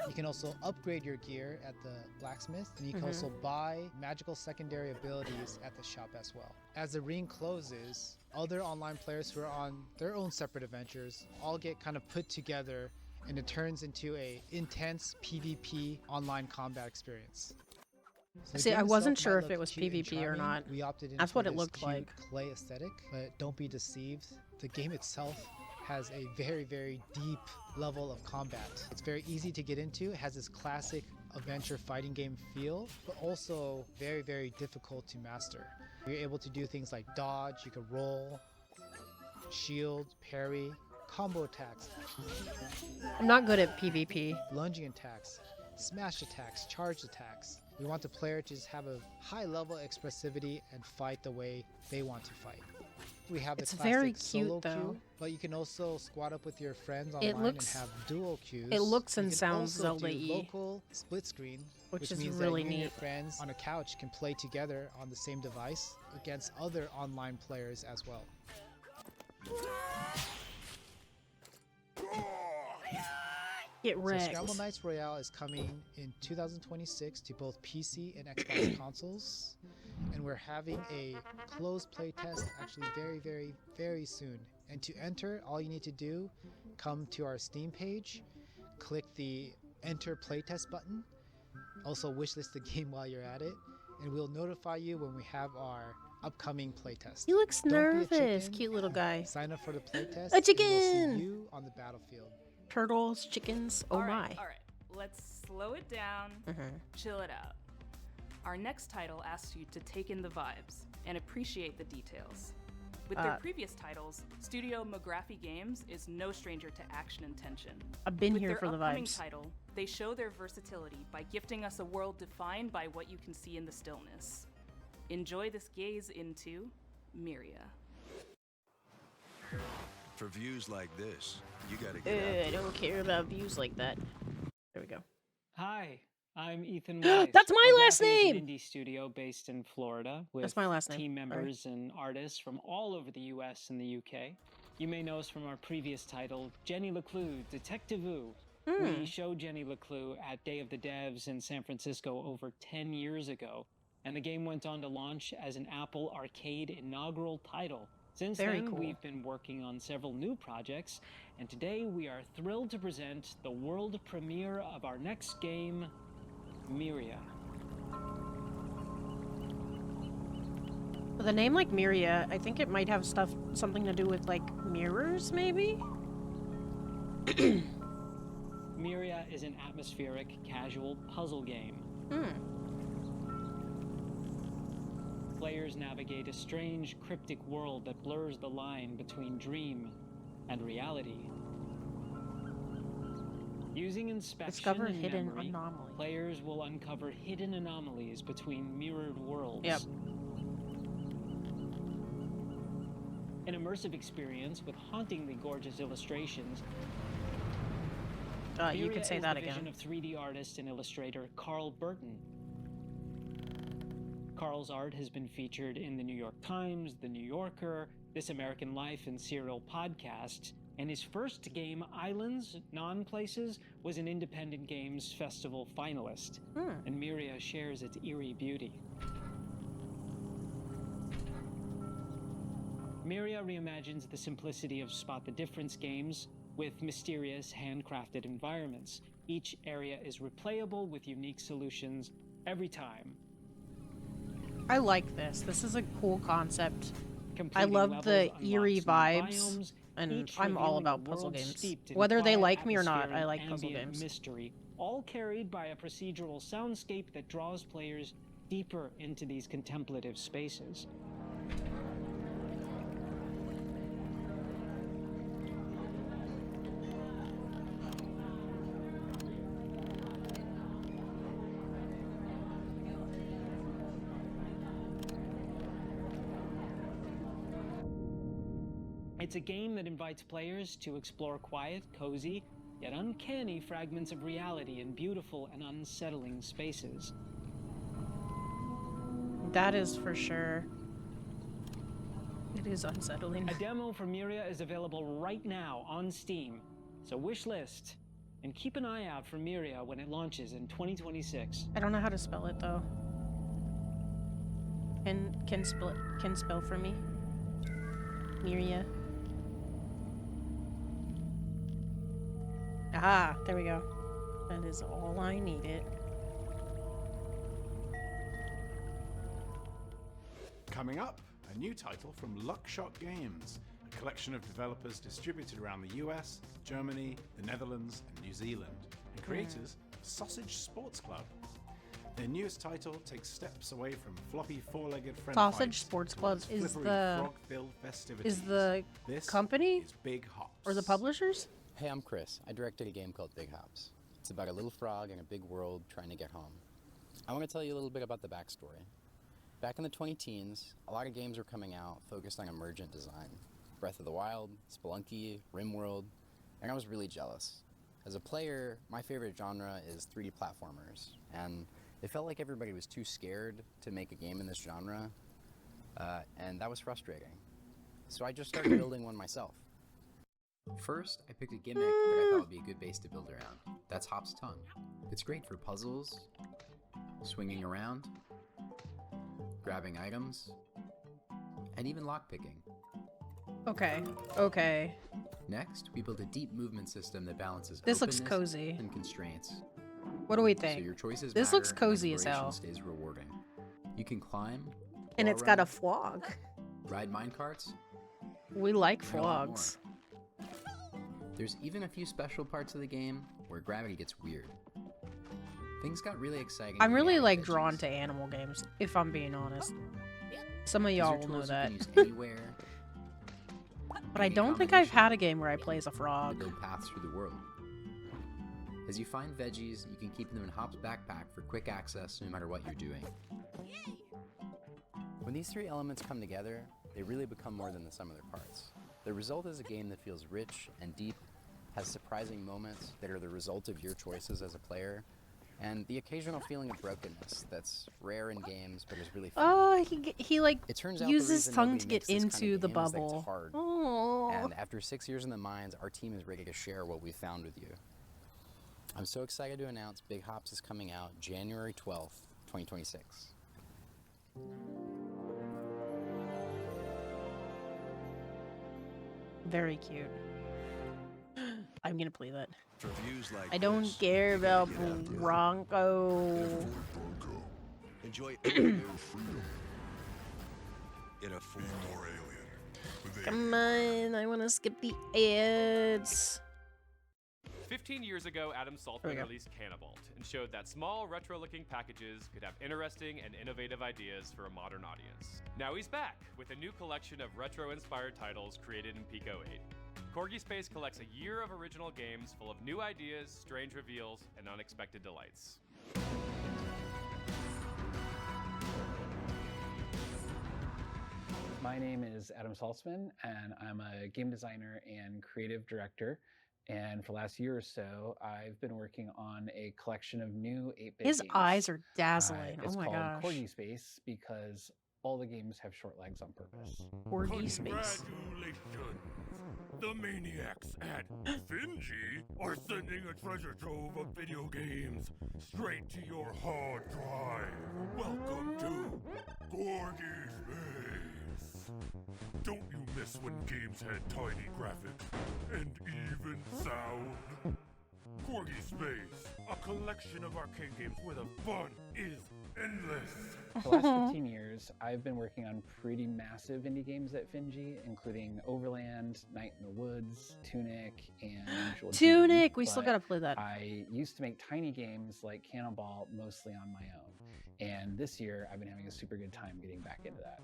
You can also upgrade your gear at the blacksmith, and you can also buy magical secondary abilities at the shop as well. As the ring closes, other online players who are on their own separate adventures all get kind of put together, and it turns into a intense PvP online combat experience. So See, the I game wasn't itself sure might if it look was cute and PvP or charming. not. We opted in That's for what it this looked cute like. clay aesthetic, but don't be deceived. The game itself has a very, very deep level of combat. It's very easy to get into. It has this classic adventure fighting game feel, but also very, very difficult to master. You're able to do things like dodge, you can roll, shield, parry, combo attacks. I'm not good at PvP. Lunging attacks, smash attacks, charge attacks. We want the player to just have a high level of expressivity and fight the way they want to fight. We have the It's classic very solo cute, though. queue, but you can also squad up with your friends It online looks- and have dual queues. it looks and You can sounds also do Zelda-y. local split screen, Which is means really that you and your neat. friends on a couch can play together on the same device against other online players as well. Get So wrecked. Scramble Knights Royale is coming in 2026 to both PC and Xbox consoles, and we're having a closed playtest actually very, very, very soon. And to enter, all you need to do, come to our Steam page, click the Enter Playtest button, also wishlist the game while you're at it, and we'll notify you when we have our upcoming playtest. He looks Don't be a nervous. chicken. Cute little guy. Sign up for the playtest. A and chicken! We'll see you on the battlefield. Turtles, chickens, oh All right, my. all right. Let's slow it down, chill it out. Our next title asks you to take in the vibes and appreciate the details. With their previous titles, Studio McGraffy Games is no stranger to action and tension. I've been With here their for the upcoming vibes. title, they show their versatility by gifting us a world defined by what you can see in the stillness. Enjoy this gaze into Myria. For views like this, you gotta get out I don't care about views like that. There we go. Hi, I'm Ethan Weiss. That's my last McGraffy is name! an indie studio based in Florida with That's my last name. team Sorry. members and artists from all over the US and the UK. You may know us from our previous title, Jenny LeClue, Detective Ooh. We showed Jenny LeClue at Day of the Devs in San Francisco over 10 years ago, and the game went on to launch as an Apple Arcade inaugural title. Since Very then, cool. we've been working on several new projects, and today we are thrilled to present the world premiere of our next game, Myria. With a name like Myria, I think it might have something to do with like mirrors, maybe? Myria is an atmospheric, casual puzzle game. Players navigate a strange, cryptic world that blurs the line between dream and reality. Using inspection Discover and hidden memory, anomaly. players will uncover hidden anomalies between mirrored worlds. Yep. an immersive experience with hauntingly gorgeous illustrations. You can say that again. Vision again. of 3D artist and illustrator Carl Burton. Carl's art has been featured in the New York Times, the New Yorker, This American Life, and Serial podcasts. And his first game, Islands, Non-Places, was an Independent Games Festival finalist. And Miria shares its eerie beauty. Miria reimagines the simplicity of Spot the Difference games with mysterious, handcrafted environments. Each area is replayable with unique solutions every time. I like this. This is a cool concept. I Completing love levels the unlocks eerie new vibes, biomes, and each I'm all revealing about a puzzle world games. steeped in Whether they quiet like me or not, atmosphere I and like puzzle ambient games. mystery, all carried by a procedural soundscape that draws players deeper into these contemplative spaces. It's a game that invites players to explore quiet, cozy, yet uncanny fragments of reality in beautiful and unsettling spaces. That is for sure. It is unsettling. A demo for Miria is available right now on Steam, so wishlist and keep an eye out for Miria when it launches in 2026. I don't know how to spell it though. Can spell for me? Miria. Ah, there we go. That is all I needed. Coming up, a new title from Luckshot Games, a collection of developers distributed around the US, Germany, the Netherlands, and New Zealand, and creators of Sausage Sports Club. Their newest title takes steps away from floppy four-legged friend Sausage fights Sports Club towards is flippery the frog-filled festivities. This company is Big Hops. or the publishers? Hey, I'm Chris. I directed a game called Big Hops. It's about a little frog in a big world trying to get home. I want to tell you a little bit about the backstory. Back in the 20-teens, a lot of games were coming out focused on emergent design. Breath of the Wild, Spelunky, RimWorld, and I was really jealous. As a player, my favorite genre is 3D platformers, and it felt like everybody was too scared to make a game in this genre, and that was frustrating. So I just started building one myself. First, I picked a gimmick that I thought would be a good base to build around. That's Hop's tongue. It's great for puzzles, swinging around, grabbing items, and even lockpicking. Okay. Next, we built a deep movement system that balances This looks openness cozy. and constraints. What do we think? So your choices This matter looks and cozy as exploration hell. stays rewarding. You can climb, And wall it's got a run, flog. ride minecarts. We like and a lot more. flogs. There's even a few special parts of the game where gravity gets weird. Things got really exciting. I'm when we really added like veggies. drawn to animal games, if I'm being honest. Some of These are y'all will know tools that. You can use anywhere, But I any don't think I've combination had a game where I play as a to frog. build paths through the world. As you find veggies, you can keep them in Hop's backpack for quick access no matter what you're doing. When these three elements come together, they really become more than the sum of their parts. The result is a game that feels rich and deep, has surprising moments that are the result of your choices as a player, and the occasional feeling of brokenness that's rare in games but is really fun. Oh, he like It turns out the uses reason tongue nobody to get makes this kind of into the game is that it's bubble. hard. Oh. And after 6 years in the mines, our team is ready to share what we found with you. I'm so excited to announce Big Hops is coming out January 12th, 2026. Very cute. I'm gonna play that. For views like I don't this, care you gotta about get out there. Bronco. Enjoy every new freedom in a full more alien. Come on, I want to skip the ads. 15 years ago, Adam There we Saltzman go. released Cannibalt and showed that small, retro-looking packages could have interesting and innovative ideas for a modern audience. Now he's back with a new collection of retro-inspired titles created in Pico 8. Corgi Space collects a year of original games full of new ideas, strange reveals, and unexpected delights. My My name is Adam Saltzman, and I'm a game designer and creative director. And for the last year or so, I've been working on a collection of new 8-bit His games. eyes are dazzling. It's Oh my called gosh. Corgi Space because all the games have short legs on purpose. Corgi Space. Congratulations! The maniacs at Finji are sending a treasure trove of video games straight to your hard drive. Welcome to Corgi Space. Don't you miss when games had tiny graphics and even sound? Corgi Space, a collection of arcade games where the fun is endless. For the last 15 years, I've been working on pretty massive indie games at Finji, including Overland, Night in the Woods, Tunic, and Unusual Tunic! Duty, We still but gotta play that. I used to make tiny games like Cannonball mostly on my own. And this year, I've been having a super good time getting back into that.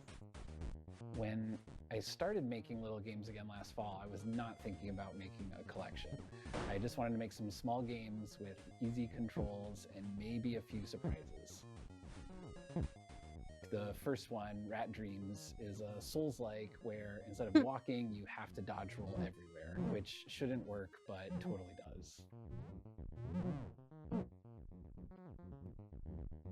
When I started making little games again last fall, I was not thinking about making a collection. I just wanted to make some small games with easy controls and maybe a few surprises. The first one, Rat Dreams, is a Souls-like where instead of walking, you have to dodge roll everywhere, which shouldn't work, but totally does.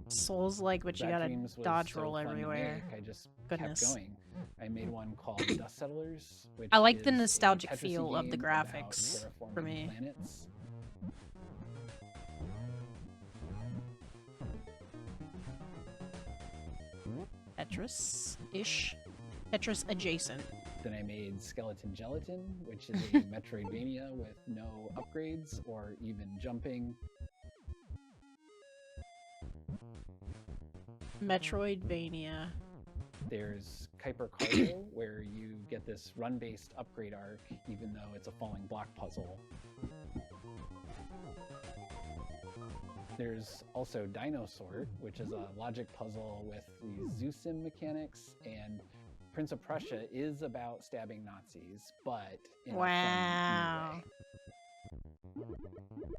Souls-like, but you Rat gotta Dreams was dodge so roll fun to everywhere. make, I just Goodness. kept going. I made one called Dust Settlers, which I like the is a nostalgic Tetris-y feel of the game about graphics terraforming for me. planets. Tetris-ish. Tetris adjacent. Then I made Skeleton Gelatin, which is a Metroidvania with no upgrades or even jumping. Metroidvania. There's Kuiper Cargo, where you get this run-based upgrade arc, even though it's a falling block puzzle. There's also Dino Sort, which is a logic puzzle with these Zoosim mechanics, and Prince of Prussia is about stabbing Nazis, but in a Wow. fun new way.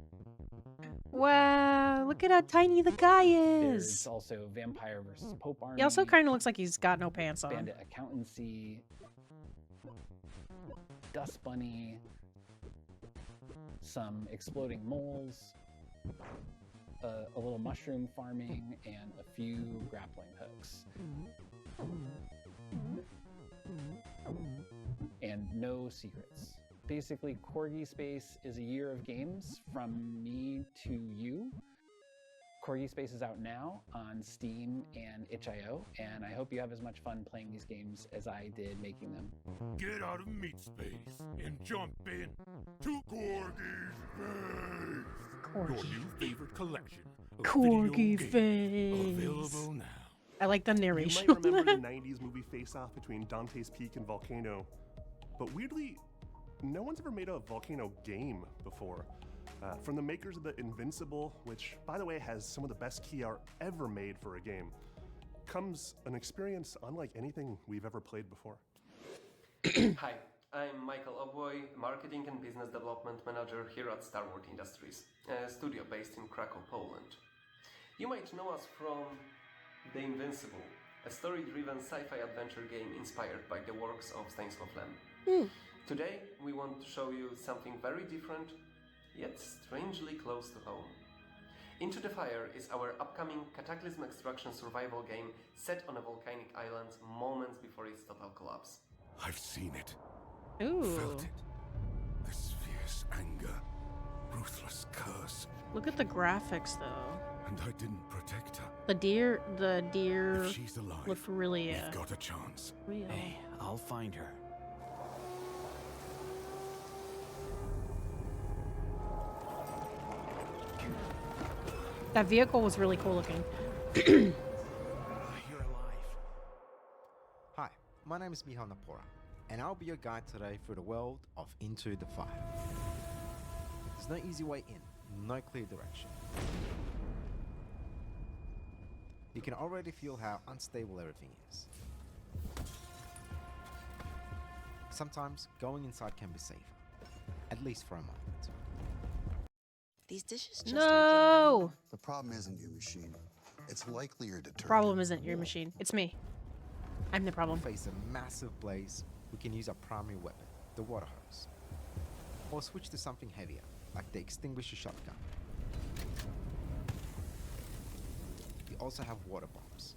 Wow, look at how tiny the guy There's is. also Vampire vs. Pope Army. He also kind of looks like he's got no pants on. Bandit Accountancy, Dust Bunny, some exploding moles, a little mushroom farming, and a few grappling hooks. And no secrets. Basically, Corgi Space is a year of games from me to you. Corgi Space is out now on Steam and itch.io, and I hope you have as much fun playing these games as I did making them. Get out of meat space and jump in to Corgi Space. Your new favorite collection of Corgi video games Space. available now. I like the You narration. might remember the 90s movie Face Off between Dante's Peak and Volcano, but weirdly, no one's ever made a Volcano game before. From the makers of the Invincible, which, by the way, has some of the best key art ever made for a game, comes an experience unlike anything we've ever played before. Hi, I'm Michael Obwoy, Marketing and Business Development Manager here at Starward Industries, a studio based in Krakow, Poland. You might know us from The Invincible, a story-driven sci-fi adventure game inspired by the works of Stanisław Lem. Today, we want to show you something very different, yet strangely close to home. Into the Fire is our upcoming Cataclysm Extraction survival game set on a volcanic island moments before its total collapse. I've seen it. Ooh. Felt it. This fierce anger, ruthless curse. Look at the graphics, though. And I didn't protect her. The deer If she's alive, look really we've got a chance. real. Hey, I'll find her. That vehicle was really cool looking. You're alive. Hi, my name is Miho Napora, and I'll be your guide today through the world of Into the Fire. There's no easy way in, no clear direction. You can already feel how unstable everything is. Sometimes going inside can be safer, at least for a moment. These dishes just No! The problem isn't your machine. It's likely you're determined. Problem isn't your machine. It's me. I'm the problem. Face a massive blaze, we can use our primary weapon, the water hose. Or switch to something heavier, like the extinguisher shotgun. We also have water bombs.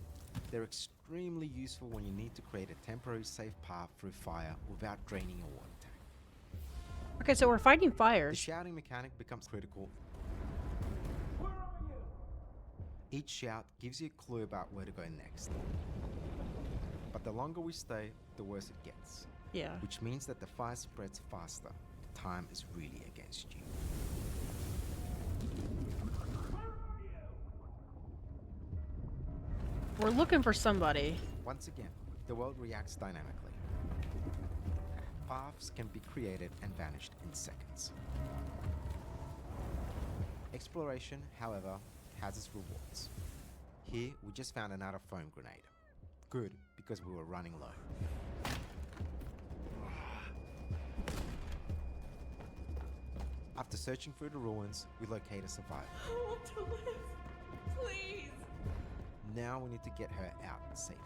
They're extremely useful when you need to create a temporary safe path through fire without draining your water tank. Okay, so we're fighting The fires. shouting mechanic becomes critical. Each shout gives you a clue about where to go next. But the longer we stay, the worse it gets. Yeah. Which means that the fire spreads faster. Time is really against you. We're looking for somebody. Once again, the world reacts dynamically. Paths can be created and vanished in seconds. Exploration, however, has its rewards. Here, we just found another foam grenade. Good, because we were running low. After searching through the ruins, we locate a survivor. I want to live. Please. Now we need to get her out safely.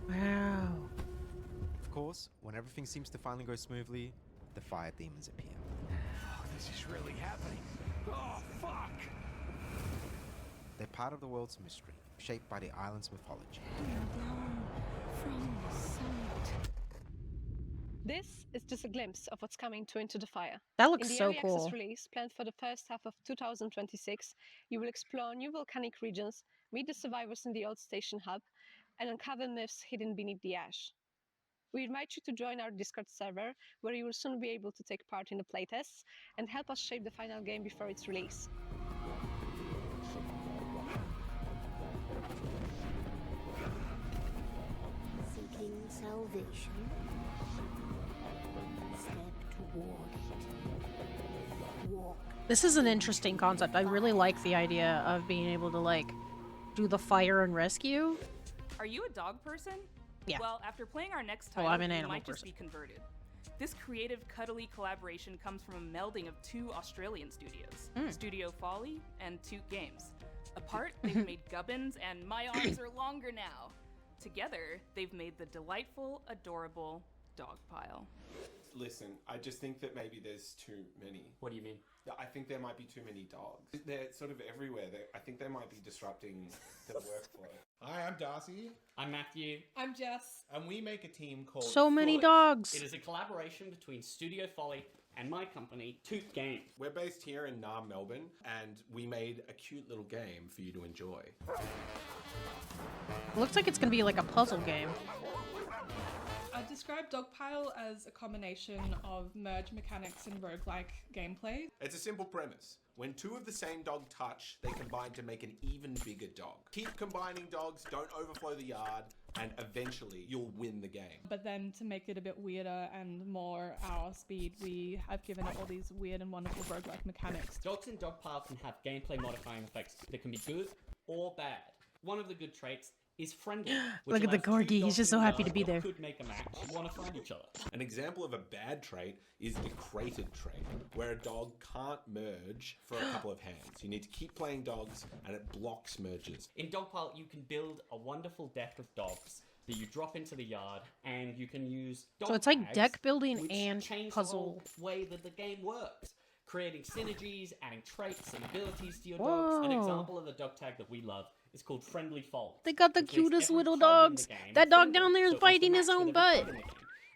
Wow. Of course, when everything seems to finally go smoothly, the fire demons appear. Oh, this is really happening. Oh, fuck! They're part of the world's mystery, shaped by the island's mythology. From the summit. This is just a glimpse of what's coming to Into the Fire. That looks In the so early cool. access release, planned for the first half of 2026, you will explore new volcanic regions, meet the survivors in the old station hub, and uncover myths hidden beneath the ash. We invite you to join our Discord server, where you will soon be able to take part in the playtests and help us shape the final game before its release. Seeking salvation. Step toward it. Walk. This is an interesting concept. I really like the idea of being able to, like, do the fire and rescue. Are you a dog person? Yeah. Well, after playing our next Oh, title, I'm an you animal might just person. be converted. This creative, cuddly collaboration comes from a melding of two Australian studios, Studio Folly and Toot Games. Apart, they've made Gubbins and My Arms Are Longer Now. Together, they've made the delightful, adorable Dogpile. Listen, I just think that maybe there's too many. What do you mean? I think there might be too many dogs. They're sort of everywhere. I think they might be disrupting the workflow. Hi, I'm Darcy. I'm Matthew. I'm Jess. And we make a team called... So many dogs. It is a collaboration between Studio Folly and my company, Tooth Games. We're based here in Naarm, Melbourne, and we made a cute little game for you to enjoy. Looks like it's gonna be like a puzzle game. I describe Dogpile as a combination of merge mechanics and roguelike gameplay. It's a simple premise. When two of the same dog touch, they combine to make an even bigger dog. Keep combining dogs, don't overflow the yard, and eventually you'll win the game. But then to make it a bit weirder and more our speed, we have given it all these weird and wonderful roguelike mechanics. Dogs in Dogpile can have gameplay modifying effects that can be good or bad. One of the good traits is friendly. Look at the corgi, he's just so happy to be there. Could make a match, want to find each other. An example of a bad trait is the crated trait, where a dog can't merge for a couple of hands. You need to keep playing dogs, and it blocks merges. In Dogpile, you can build a wonderful deck of dogs that you drop into the yard, and you can use dog So it's like tags, deck building which and change puzzle. the whole way that the game works. Creating synergies, adding traits and abilities to your dogs. An Whoa. example of the dog tag that we love is called Friendly Fold. They got the which makes cutest every little pug in the dogs. game That dog friendly, down there is so it wants to biting his match own with butt. every pug in the game.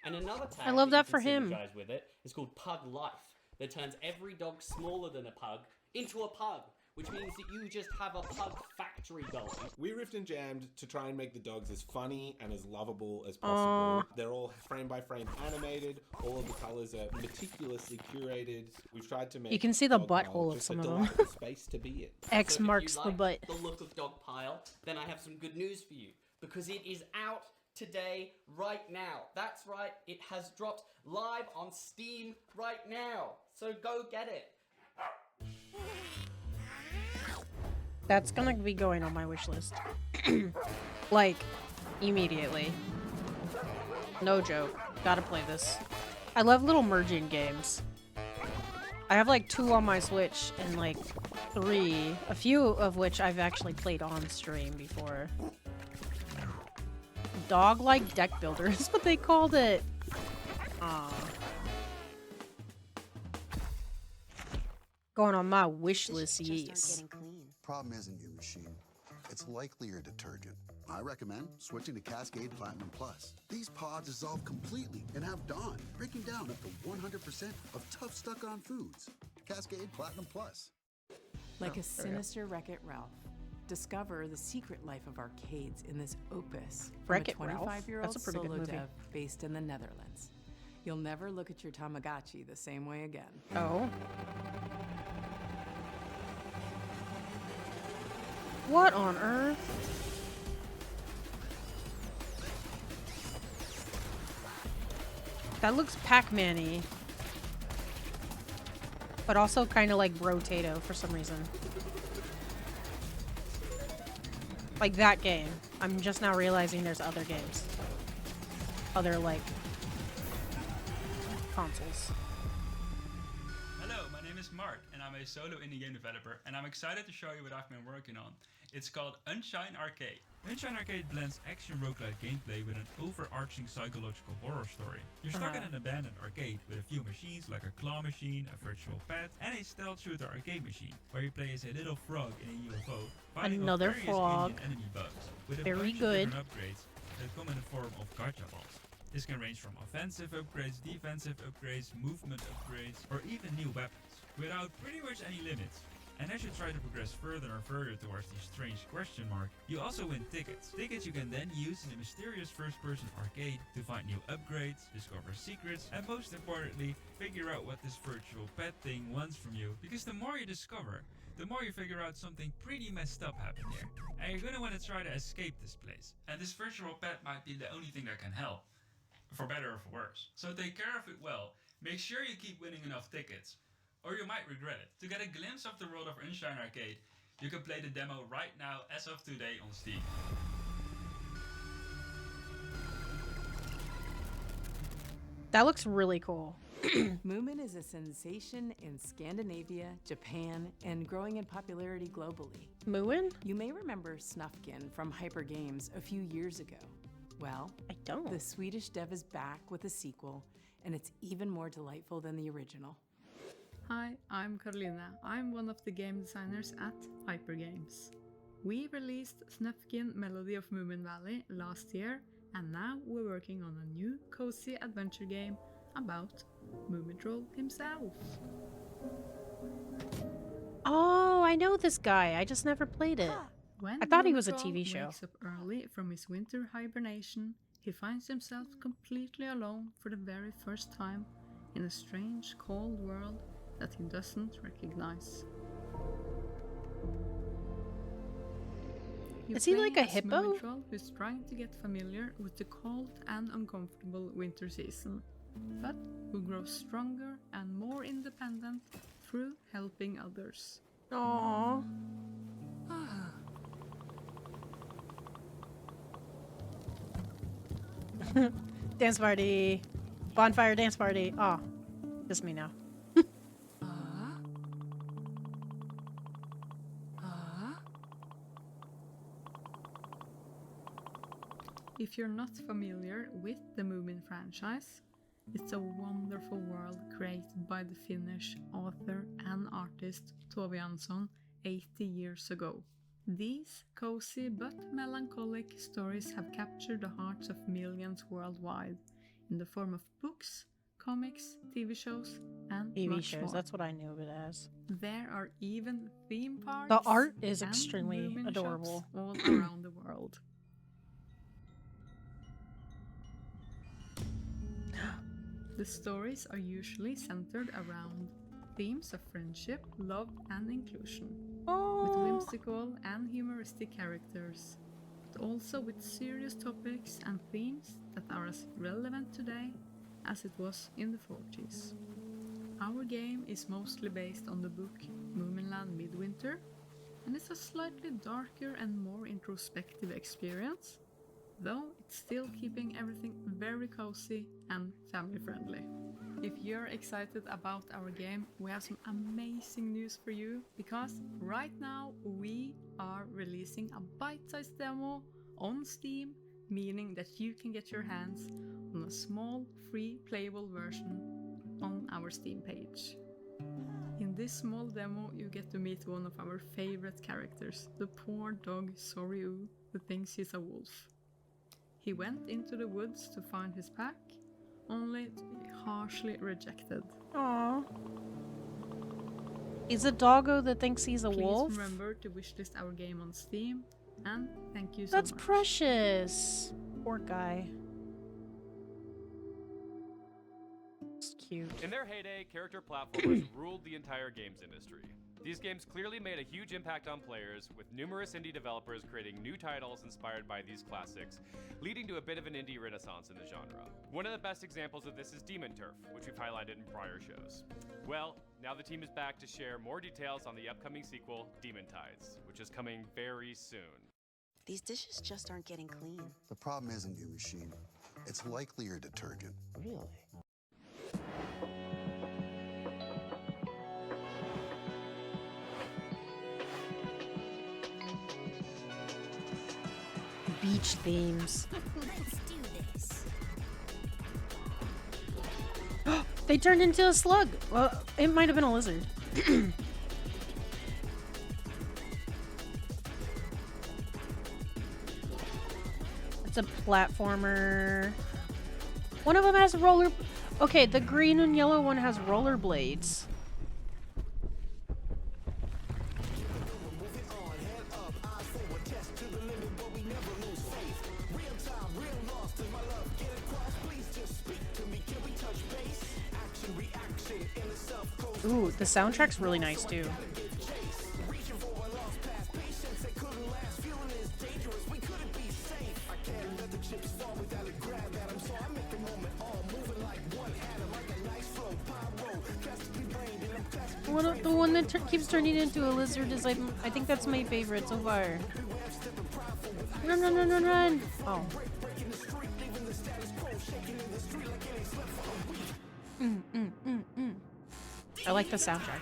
And another tag I love that you for can him. synergize with it is called Pug Life, that turns every dog smaller than a pug into a pug, which means that you just have a pug factory going. We riffed and jammed to try and make the dogs as funny and as lovable as possible. They're all frame by frame animated. All of the colors are meticulously curated. We've tried to make You can see the Dogpile butthole of just some a of them. delightful space to be in. X So if marks you the like butt. the look of Dogpile, then I have some good news for you, because it is out today, right now. That's right, it has dropped live on Steam right now. So go get it. That's gonna be going on my wish list. Like, immediately. No joke. Gotta play this. I love little merging games. I have like 2 on my Switch, and like, 3, a few of which I've actually played on stream before. Dog-like deck builder is what they called it. Going on my wish list, yes. Problem isn't your machine. It's likely your detergent. I recommend switching to Cascade Platinum Plus. These pods dissolve completely and have Dawn, breaking down up to 100% of tough stuck-on foods. Cascade Platinum Plus. Like a sinister Wreck-It Ralph. Discover the secret life of arcades in this opus from Wreck-It a Ralph? 25-year-old That's a pretty good solo movie. dev based in the Netherlands. You'll never look at your Tamagotchi the same way again. Oh. What on earth? That looks Pac-Man-y. But also kind of like Brotato for some reason. Like that game. I'm just now realizing there's other games. Other, like, consoles. Hello, my name is Mark, and I'm a solo indie game developer, and I'm excited to show you what I've been working on. It's called Unshine Arcade. Unshine Arcade blends action roguelike gameplay with an overarching psychological horror story. You're stuck in an abandoned arcade with a few machines like a claw machine, a virtual pet, and a stealth shooter arcade machine, where you play as a little frog in a UFO, fighting off Another various frog. alien enemy bugs, with a Very bunch good. of different upgrades that come in the form of gacha balls. This can range from offensive upgrades, defensive upgrades, movement upgrades, or even new weapons, without pretty much any limits. And as you try to progress further and further towards the strange question mark, you also win tickets. Tickets you can then use in a mysterious first-person arcade to find new upgrades, discover secrets, and most importantly, figure out what this virtual pet thing wants from you. Because the more you discover, the more you figure out something pretty messed up happened here. And you're gonna want to try to escape this place. And this virtual pet might be the only thing that can help. For better or for worse. So take care of it well. Make sure you keep winning enough tickets, or you might regret it. To get a glimpse of the world of Unshine Arcade, you can play the demo right now as of today on Steam. That looks really cool. Moomin is a sensation in Scandinavia, Japan, and growing in popularity globally. Moomin? You may remember Snufkin from Hyper Games a few years ago. Well, I don't. The Swedish dev is back with a sequel, and it's even more delightful than the original. Hi, I'm Carolina. I'm one of the game designers at Hyper Games. We released Snufkin Melody of Moomin Valley last year, and now we're working on a new cozy adventure game about Moomin Troll himself. Oh, I know this guy. I just never played it. When I thought he Moomin was a Troll TV show. wakes up early from his winter hibernation, he finds himself completely alone for the very first time in a strange, cold world that he doesn't recognize. You Is he play like a as hippo? Moomin Troll who's trying to get familiar with the cold and uncomfortable winter season, but who grows stronger and more independent through helping others. Aww. Dance party. Bonfire dance party. Oh, just me now. If you're not familiar with the Moomin franchise, it's a wonderful world created by the Finnish author and artist Tove Jansson 80 years ago. These cozy but melancholic stories have captured the hearts of millions worldwide in the form of books, comics, TV shows, and TV much shows, more. that's what I knew of it as. There are even theme parks. The art is and extremely Moomin shops adorable. all around the world. The stories are usually centered around themes of friendship, love, and inclusion, with whimsical and humoristic characters, but also with serious topics and themes that are as relevant today as it was in the 40s. Our game is mostly based on the book Moominland Midwinter, and it's a slightly darker and more introspective experience, though it's still keeping everything very cozy and family friendly. If you're excited about our game, we have some amazing news for you, because right now we are releasing a bite-sized demo on Steam, meaning that you can get your hands on a small, free playable version on our Steam page. In this small demo, you get to meet one of our favorite characters, the poor dog Soryu, who thinks he's a wolf. He went into the woods to find his pack, only to be harshly rejected. Aww. He's a doggo that thinks he's a wolf? Please remember to wishlist our game on Steam, and thank you so That's much. precious. Poor guy. It's cute. In their heyday, character platformers ruled the entire games industry. These games clearly made a huge impact on players, with numerous indie developers creating new titles inspired by these classics, leading to a bit of an indie renaissance in the genre. One of the best examples of this is Demon Turf, which we've highlighted in prior shows. Well, now the team is back to share more details on the upcoming sequel, Demon Tides, which is coming very soon. These dishes just aren't getting clean. The problem isn't your machine. It's likely your detergent. Really? Beach themes. Let's do this. They turned into a slug. Well, it might have been a lizard. It's a platformer. One of them has roller... Okay, the green and yellow one has rollerblades. Ooh, the soundtrack's really nice too. The one that keeps turning into a lizard is like, I think that's my favorite so far. Run, run, run, run, run! Oh. I like the soundtrack.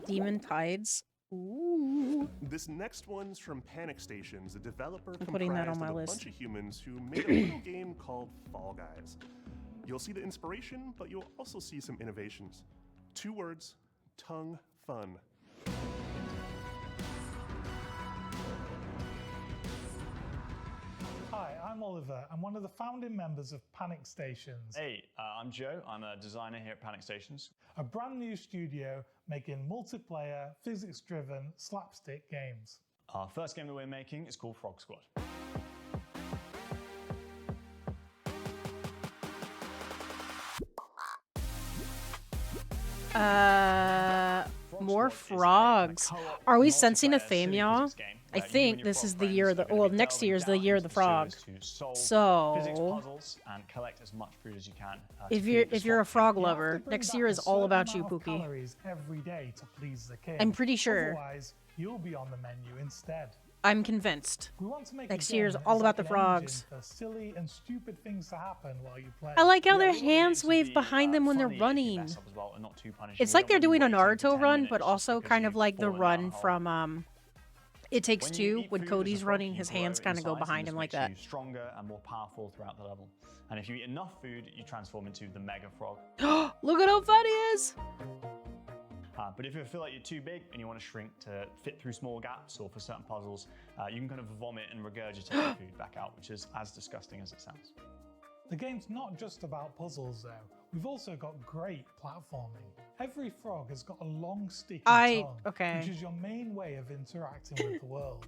Demon Tides. Ooh. This next one's from Panic Stations, a developer I'm putting that on comprised my of a list. bunch of humans who made a little game called Fall Guys. You'll see the inspiration, but you'll also see some innovations. 2 words, tongue fun. Hi, I'm Oliver. I'm one of the founding members of Panic Stations. Hey, I'm Joe. I'm a designer here at Panic Stations. A brand new studio making multiplayer, physics-driven, slapstick games. Our first game that we're making is called Frog Squad. More frogs. Are we sensing a theme, y'all? I think this is the year of the... Well, next year is the year of the frog. So... If you're a frog lover, next year is all about you, Pookie. Every day to please the kid. I'm pretty sure. Otherwise, you'll be on the menu instead. I'm convinced. We want to make Next a game year is that all is about like the an frogs. engine for silly and stupid things to happen while you play. I like how their hands wave behind them when they're running. It's like they're doing a Naruto run, but also kind of like the run from It Takes Two. When Cody's running, his hands kind of go behind him like that. You stronger and more powerful throughout the level. And if you eat enough food, you transform into the Mega Frog. Look at how fat he is! But if you feel like you're too big and you want to shrink to fit through small gaps or for certain puzzles, you can kind of vomit and regurgitate the food back out, which is as disgusting as it sounds. The game's not just about puzzles though. We've also got great platforming. Every frog has got a long sticky tongue, which is your main way of interacting with the world.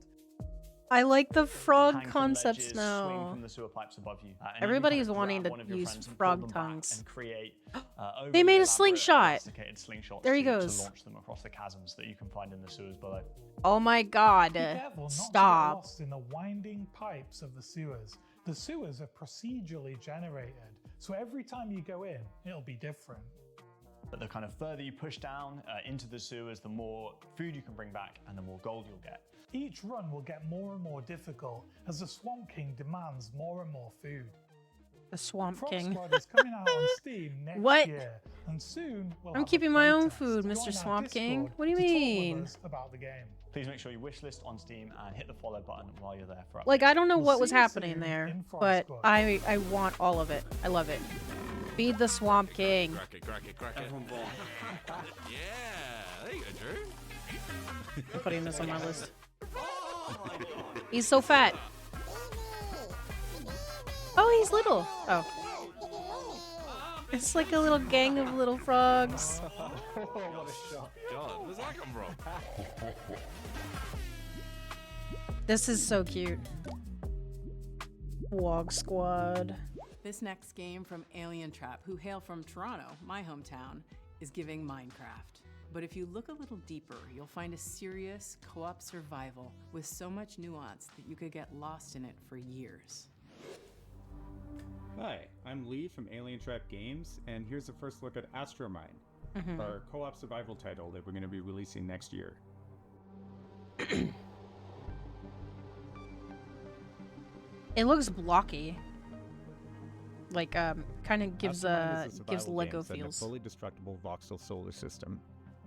I like the frog Hang from concepts ledges, now. swing from the sewer pipes above you, and Everybody's you can wanting grab to one of your use friends and frog pull them back tongues. and create, They made a overly elaborate, slingshot. sophisticated slingshots There he to goes. launch them across the chasms that you can find in the sewers below. Oh my god. Be careful not to get Stop. lost in the winding pipes of the sewers. The sewers are procedurally generated, so every time you go in, it'll be different. But the kind of further you push down into the sewers, the more food you can bring back and the more gold you'll get. Each run will get more and more difficult as the Swamp King demands more and more food. The Swamp Frog King. Squad is coming out on Steam next What? year, and soon we'll I'm have keeping a my own playtest. food, Join Mr. our Swamp King. Discord What do you to talk with mean? us about the game. Please make sure you wishlist on Steam and hit the follow button while you're there for updates. Like, I don't know We'll what was see you happening soon there, in Frog but Squad. I want all of it. I love it. Feed the Swamp King. Crack it, crack it, crack it. Yeah, there you go, Drew. I'm putting this on my list. He's so fat. Oh, he's little. Oh. It's like a little gang of little frogs. What a shot. God, where's that come from? This is so cute. Wog Squad. This next game from Alien Trap, who hail from Toronto, my hometown, is giving Minecraft. But if you look a little deeper, you'll find a serious co-op survival with so much nuance that you could get lost in it for years. Hi, I'm Lee from Alien Trap Games, and here's a first look at Astromine, our co-op survival title that we're going to be releasing next year. It looks blocky. Like, kind of gives Astromine is a gives survival Lego game set in a feels. fully destructible voxel solar system.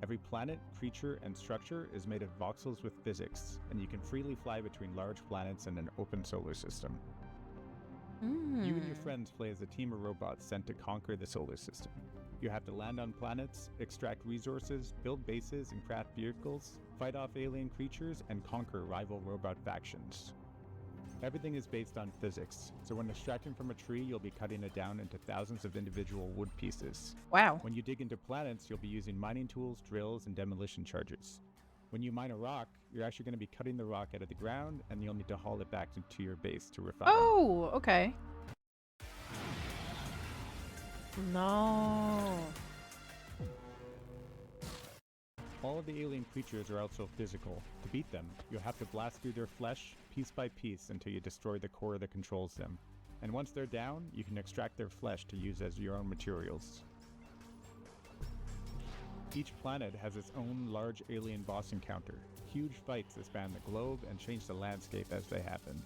Every planet, creature, and structure is made of voxels with physics, and you can freely fly between large planets in an open solar system. You and your friends play as a team of robots sent to conquer the solar system. You have to land on planets, extract resources, build bases and craft vehicles, fight off alien creatures, and conquer rival robot factions. Everything is based on physics, so when extracting from a tree, you'll be cutting it down into thousands of individual wood pieces. Wow. When you dig into planets, you'll be using mining tools, drills, and demolition charges. When you mine a rock, you're actually going to be cutting the rock out of the ground, and you'll need to haul it back to your base to refine. Oh, okay. No. All of the alien creatures are also physical. To beat them, you'll have to blast through their flesh piece by piece until you destroy the core that controls them. And once they're down, you can extract their flesh to use as your own materials. Each planet has its own large alien boss encounter, huge fights that span the globe and change the landscape as they happen.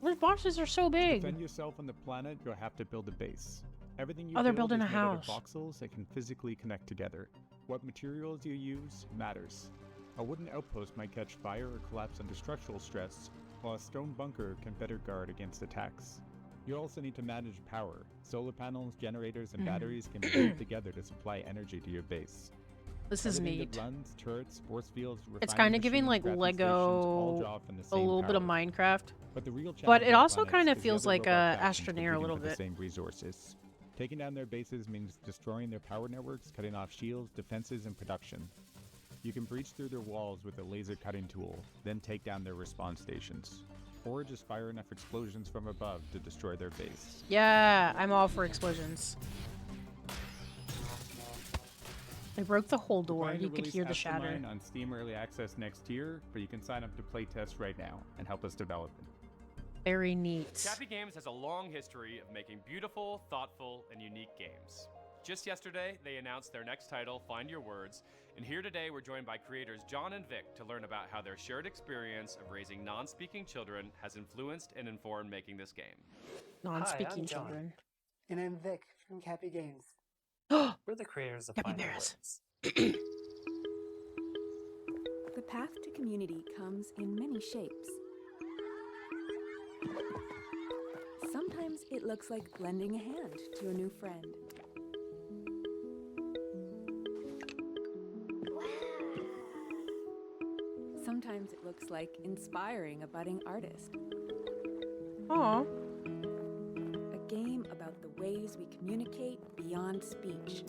Those bosses are so big. To defend yourself on the planet, you'll have to build a base. Everything you Oh, they're build building is a made out of house. voxels that can physically connect together. What materials you use matters. A wooden outpost might catch fire or collapse under structural stress, while a stone bunker can better guard against attacks. You also need to manage power. Solar panels, generators, and batteries can be pulled together to supply energy to your base. This is Everything neat. that runs, turrets, force fields, It's refining kind of giving machines, like crafting stations, all Lego, draw from the a same little bit of power. Minecraft. But the real But challenge it on also planets kind of is the feels other like robot factions Astroneer a competing little for the bit. same resources. Taking down their bases means destroying their power networks, cutting off shields, defenses, and production. You can breach through their walls with a laser cutting tool, then take down their respawn stations. Or just fire enough explosions from above to destroy their base. Yeah, I'm all for explosions. I broke the whole We're door. planning You to could release hear the shatter. Astromine on Steam Early Access next year, but you can sign up to playtest right now and help us develop it. Very neat. Chappy Games has a long history of making beautiful, thoughtful, and unique games. Just yesterday, they announced their next title, Find Your Words, and here today we're joined by creators John and Vic to learn about how their shared experience of raising non-speaking children has influenced and informed making this game. Non-speaking Hi, I'm John. children. And I'm Vic from Cappy Games. We're the creators of Cappy Find Your Bears. Words. The path to community comes in many shapes. Sometimes it looks like lending a hand to a new friend. Sometimes it looks like inspiring a budding artist. Aw. A game about the ways we communicate beyond speech.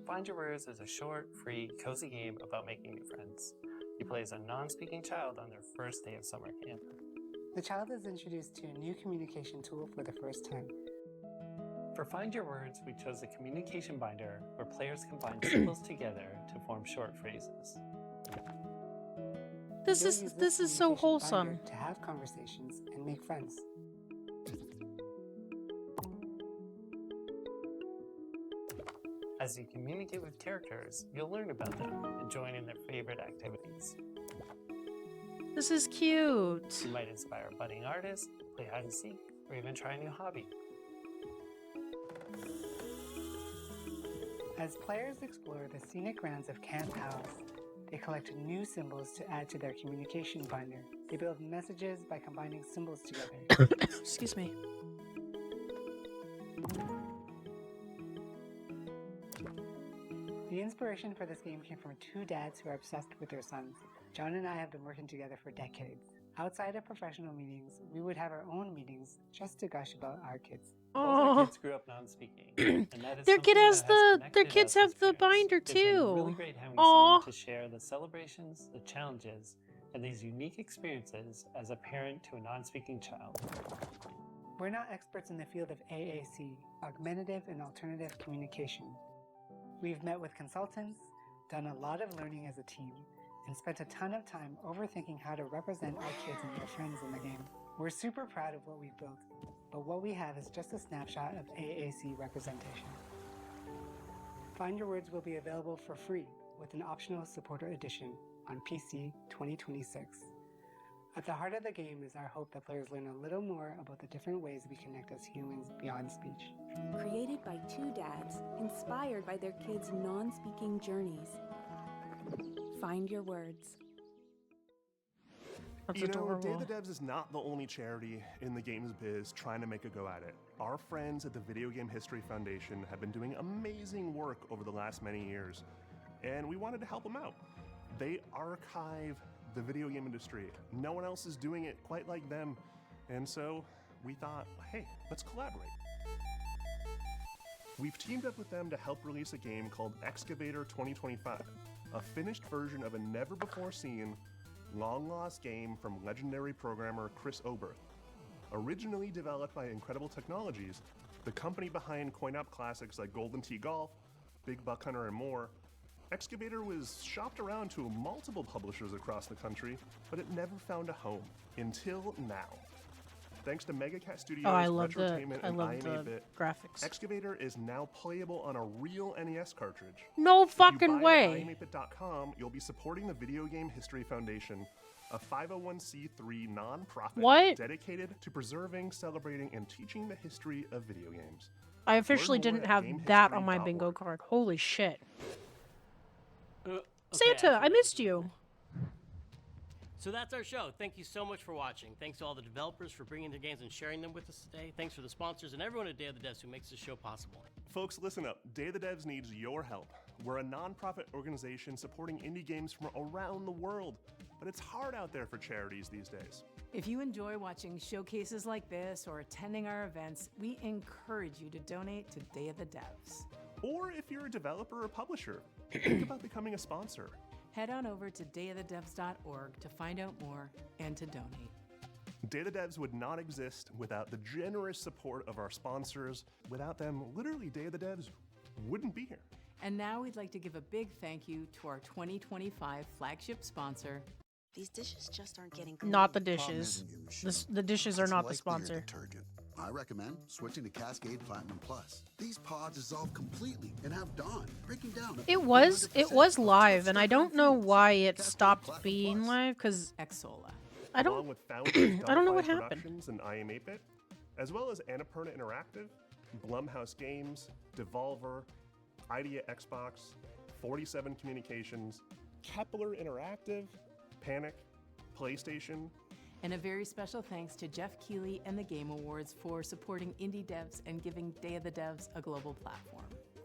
Find Your Words is a short, free, cozy game about making new friends. You play as a non-speaking child on their first day of summer camp. The child is introduced to a new communication tool for the first time. For Find Your Words, we chose a communication binder where players combine symbols together to form short phrases. This You'll is use this is so communication wholesome. binder to have conversations and make friends. As you communicate with characters, you'll learn about them and join in their favorite activities. This is cute. You might inspire budding artists, play hide and seek, or even try a new hobby. As players explore the scenic grounds of Camp House, they collect new symbols to add to their communication binder. They build messages by combining symbols together. Excuse me. The inspiration for this game came from two dads who are obsessed with their sons. John and I have been working together for decades. Outside of professional meetings, we would have our own meetings just to gush about our kids. Both our kids grew up non-speaking, and that is Their kid has their kids have the binder It's been too. really great having Aw. someone to share the celebrations, the challenges, and these unique experiences as a parent to a non-speaking child. We're not experts in the field of AAC, augmentative and alternative communication. We've met with consultants, done a lot of learning as a team, and spent a ton of time overthinking how to represent our kids and their friends in the game. We're super proud of what we've built, but what we have is just a snapshot of AAC representation. Find Your Words will be available for free with an optional supporter edition on PC 2026. At the heart of the game is our hope that players learn a little more about the different ways we connect as humans beyond speech. Created by two dads, inspired by their kids' non-speaking journeys. Find Your Words. That's you know, adorable. Day of the Devs is not the only charity in the games biz trying to make a go at it. Our friends at the Video Game History Foundation have been doing amazing work over the last many years, and we wanted to help them out. They archive the video game industry. No one else is doing it quite like them, and so we thought, hey, let's collaborate. We've teamed up with them to help release a game called Excavator 2025, a finished version of a never-before-seen, long-lost game from legendary programmer Chris Oberth. Originally developed by Incredible Technologies, the company behind coin-op classics like Golden Tee Golf, Big Buck Hunter, and more, Excavator was shopped around to multiple publishers across the country, but it never found a home until now. Thanks to MegaCat Studios, I love the Retrotainment, and the IM8-Bit, graphics. Excavator is now playable on a real NES cartridge. No If fucking you buy way. it at IM8bit.com, you'll be supporting the Video Game History Foundation, a 501c3 nonprofit What? dedicated to preserving, celebrating, and teaching the history of video games. I officially Learn more didn't at have that on my gamehistory.org. bingo card. Holy shit. Okay, Santa, I missed you. So that's our show. Thank you so much for watching. Thanks to all the developers for bringing their games and sharing them with us today. Thanks for the sponsors and everyone at Day of the Devs who makes this show possible. Folks, listen up. Day of the Devs needs your help. We're a nonprofit organization supporting indie games from around the world, but it's hard out there for charities these days. If you enjoy watching showcases like this or attending our events, we encourage you to donate to Day of the Devs. Or if you're a developer or publisher, think about becoming a sponsor. Head on over to dayofthedevs.org to find out more and to donate. Day of the Devs would not exist without the generous support of our sponsors. Without them, literally, Day of the Devs wouldn't be here. And now we'd like to give a big thank you to our 2025 flagship sponsor. These dishes just aren't getting clean. Not the dishes. The dishes are It's not the likely sponsor. your detergent. I recommend switching to Cascade Platinum Plus. These pods dissolve completely and have Dawn breaking down. It was live, and I don't know why it stopped being live because Exola. I don't Along with founders I don't know what Dogfight happened. Productions and IM8-Bit, as well as Annapurna Interactive, Blumhouse Games, Devolver, Idea Xbox, 47 Communications, Kepler Interactive, Panic, PlayStation. And a very special thanks to Jeff Keighley and the Game Awards for supporting indie devs and giving Day of the Devs a global platform.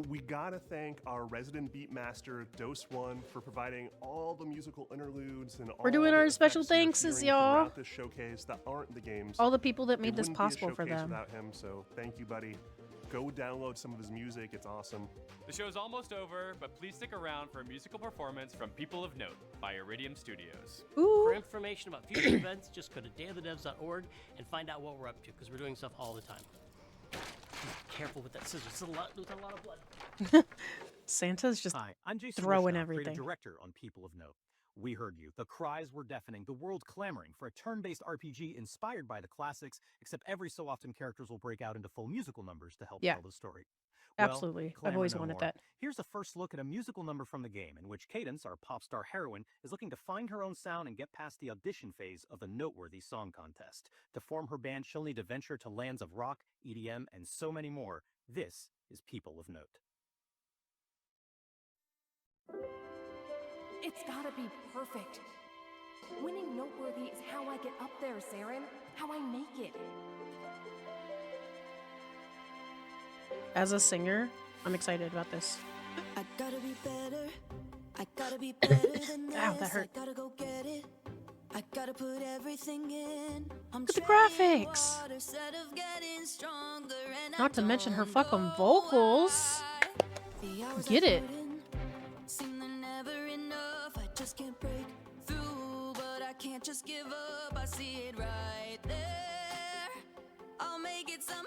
We gotta thank our resident beatmaster, Dose One, for providing all the musical interludes and all We're doing the our special effects you're thanks, hearing y'all. throughout this showcase that aren't the games. All the people that It made this wouldn't be a possible for showcase them. Without him, so thank you, buddy. Go download some of his music; it's awesome. The show's almost over, but please stick around for a musical performance from People of Note by Iridium Studios. For information about future events, just go to dayofthedevs.org and find out what we're up to, because we're doing stuff all the time. Be careful with that scissors. It's a lot of blood. Santa's just Hi, I'm Jason throwing Wishnoff, everything. creative director on People of Note. We heard you. The cries were deafening, the world clamoring for a turn-based RPG inspired by the classics, except every so often characters will break out into full musical numbers to help Yeah. tell the story. Absolutely. I've always wanted that. Here's a first look at a musical number from the game in which Cadence, our pop star heroine, is looking to find her own sound and get past the audition phase of the noteworthy song contest. To form her band, she'll need to venture to lands of rock, EDM, and so many more. This is People of Note. It's gotta be perfect. Winning Noteworthy is how I get up there, Saren. How I make it. As a singer, I'm excited about this. I gotta be better. I gotta be better than this. Ow, that hurt. I gotta go get it. I gotta put everything in. I'm Look at the graphics. Not to mention her fucking vocals. Get it. Seem they're never enough. I just can't break through, but I can't just give up. I see it right there. I'll make it somehow.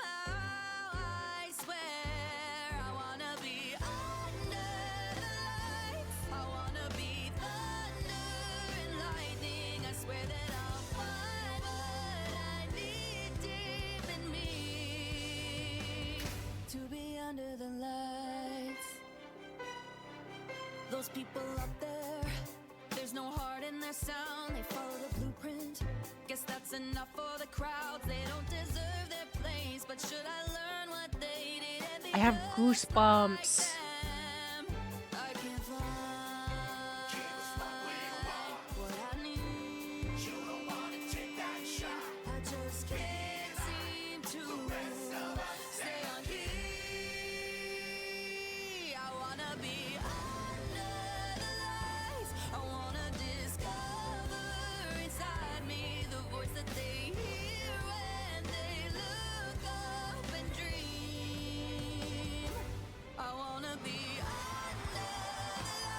I swear. I wanna be under the lights. I wanna be thunder and lightning. I swear that I'll find what I need deep in me to be under the lights. Those people up there, there's no heart in their sound. They follow the blueprint. Guess that's enough for the crowds. They don't deserve their place, but should I learn what they did and be I have goosebumps. I can't find what I need. You don't wanna take that shot. I just can't seem to stay on key. I wanna be under the lights. I wanna discover inside me the voice that they hear when they look up and dream. I wanna be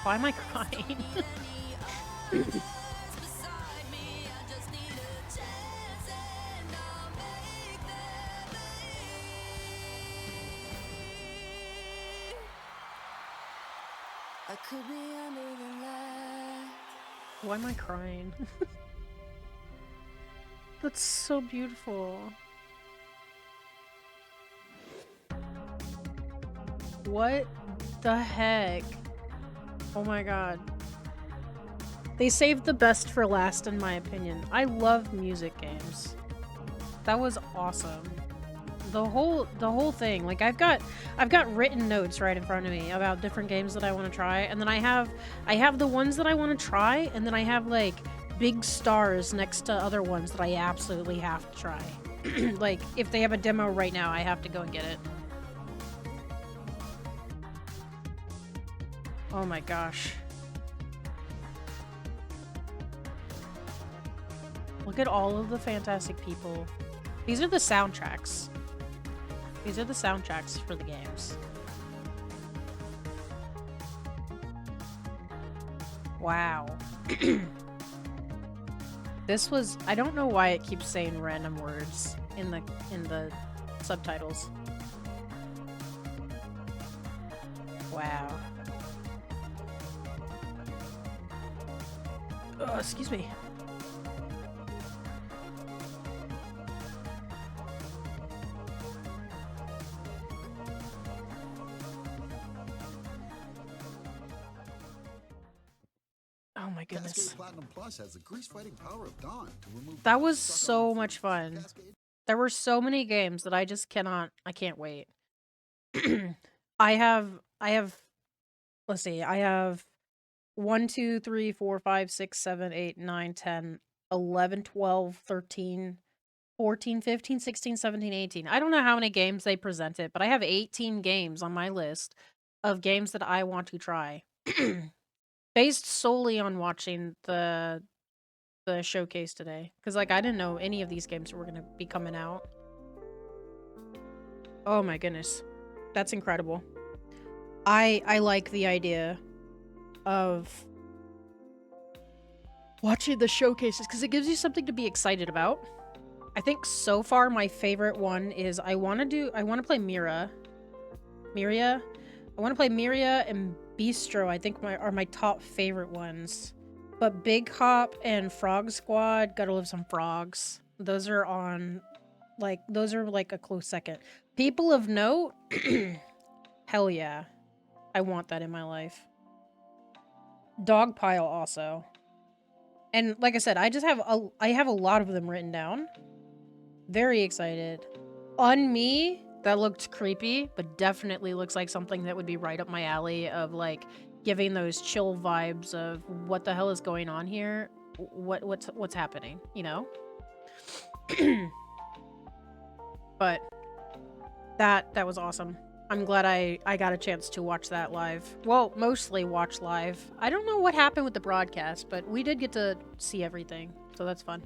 Why am I crying? beside me. I just need a chance and I'll make them believe. I could be under the light. Why am I crying? That's so beautiful. What the heck? Oh my god. They saved the best for last, in my opinion. I love music games. That was awesome. The whole thing. Like I've got written notes right in front of me about different games that I want to try, and then I have the ones that I want to try, and then I have like big stars next to other ones that I absolutely have to try. Like if they have a demo right now, I have to go and get it. Oh my gosh. Look at all of the fantastic people. These are the soundtracks. These are the soundtracks for the games. Wow. This was, I don't know why it keeps saying random words in the subtitles. Wow. Oh, excuse me. Oh my goodness. Cascade Platinum Plus has the grease fighting power of Dawn to remove. That was so much fun. There were so many games that I just I can't wait. I have, let's see, I have 1, 2, 3, 4, 5, 6, 7, 8, 9, 10, 11, 12, 13, 14, 15, 16, 17, 18. I don't know how many games they presented, but I have 18 games on my list of games that I want to try. Based solely on watching the showcase today. Because, like, I didn't know any of these games were going to be coming out. Oh my goodness. That's incredible. I like the idea of watching the showcases because it gives you something to be excited about. I think so far my favorite one is I want to play Miria. I want to play Miria and Bistro, I think are my top favorite ones. But Big Hop and Frog Squad, gotta love some frogs. Those are like a close second. People of Note Hell yeah. I want that in my life. Dog pile also. And like I said, I have a lot of them written down. Very excited. Me, that looked creepy, but definitely looks like something that would be right up my alley of like giving those chill vibes of what the hell is going on here? What's happening, you know? But that was awesome. I'm glad I got a chance to watch that live. Well, mostly watch live. I don't know what happened with the broadcast, but we did get to see everything, so that's fun.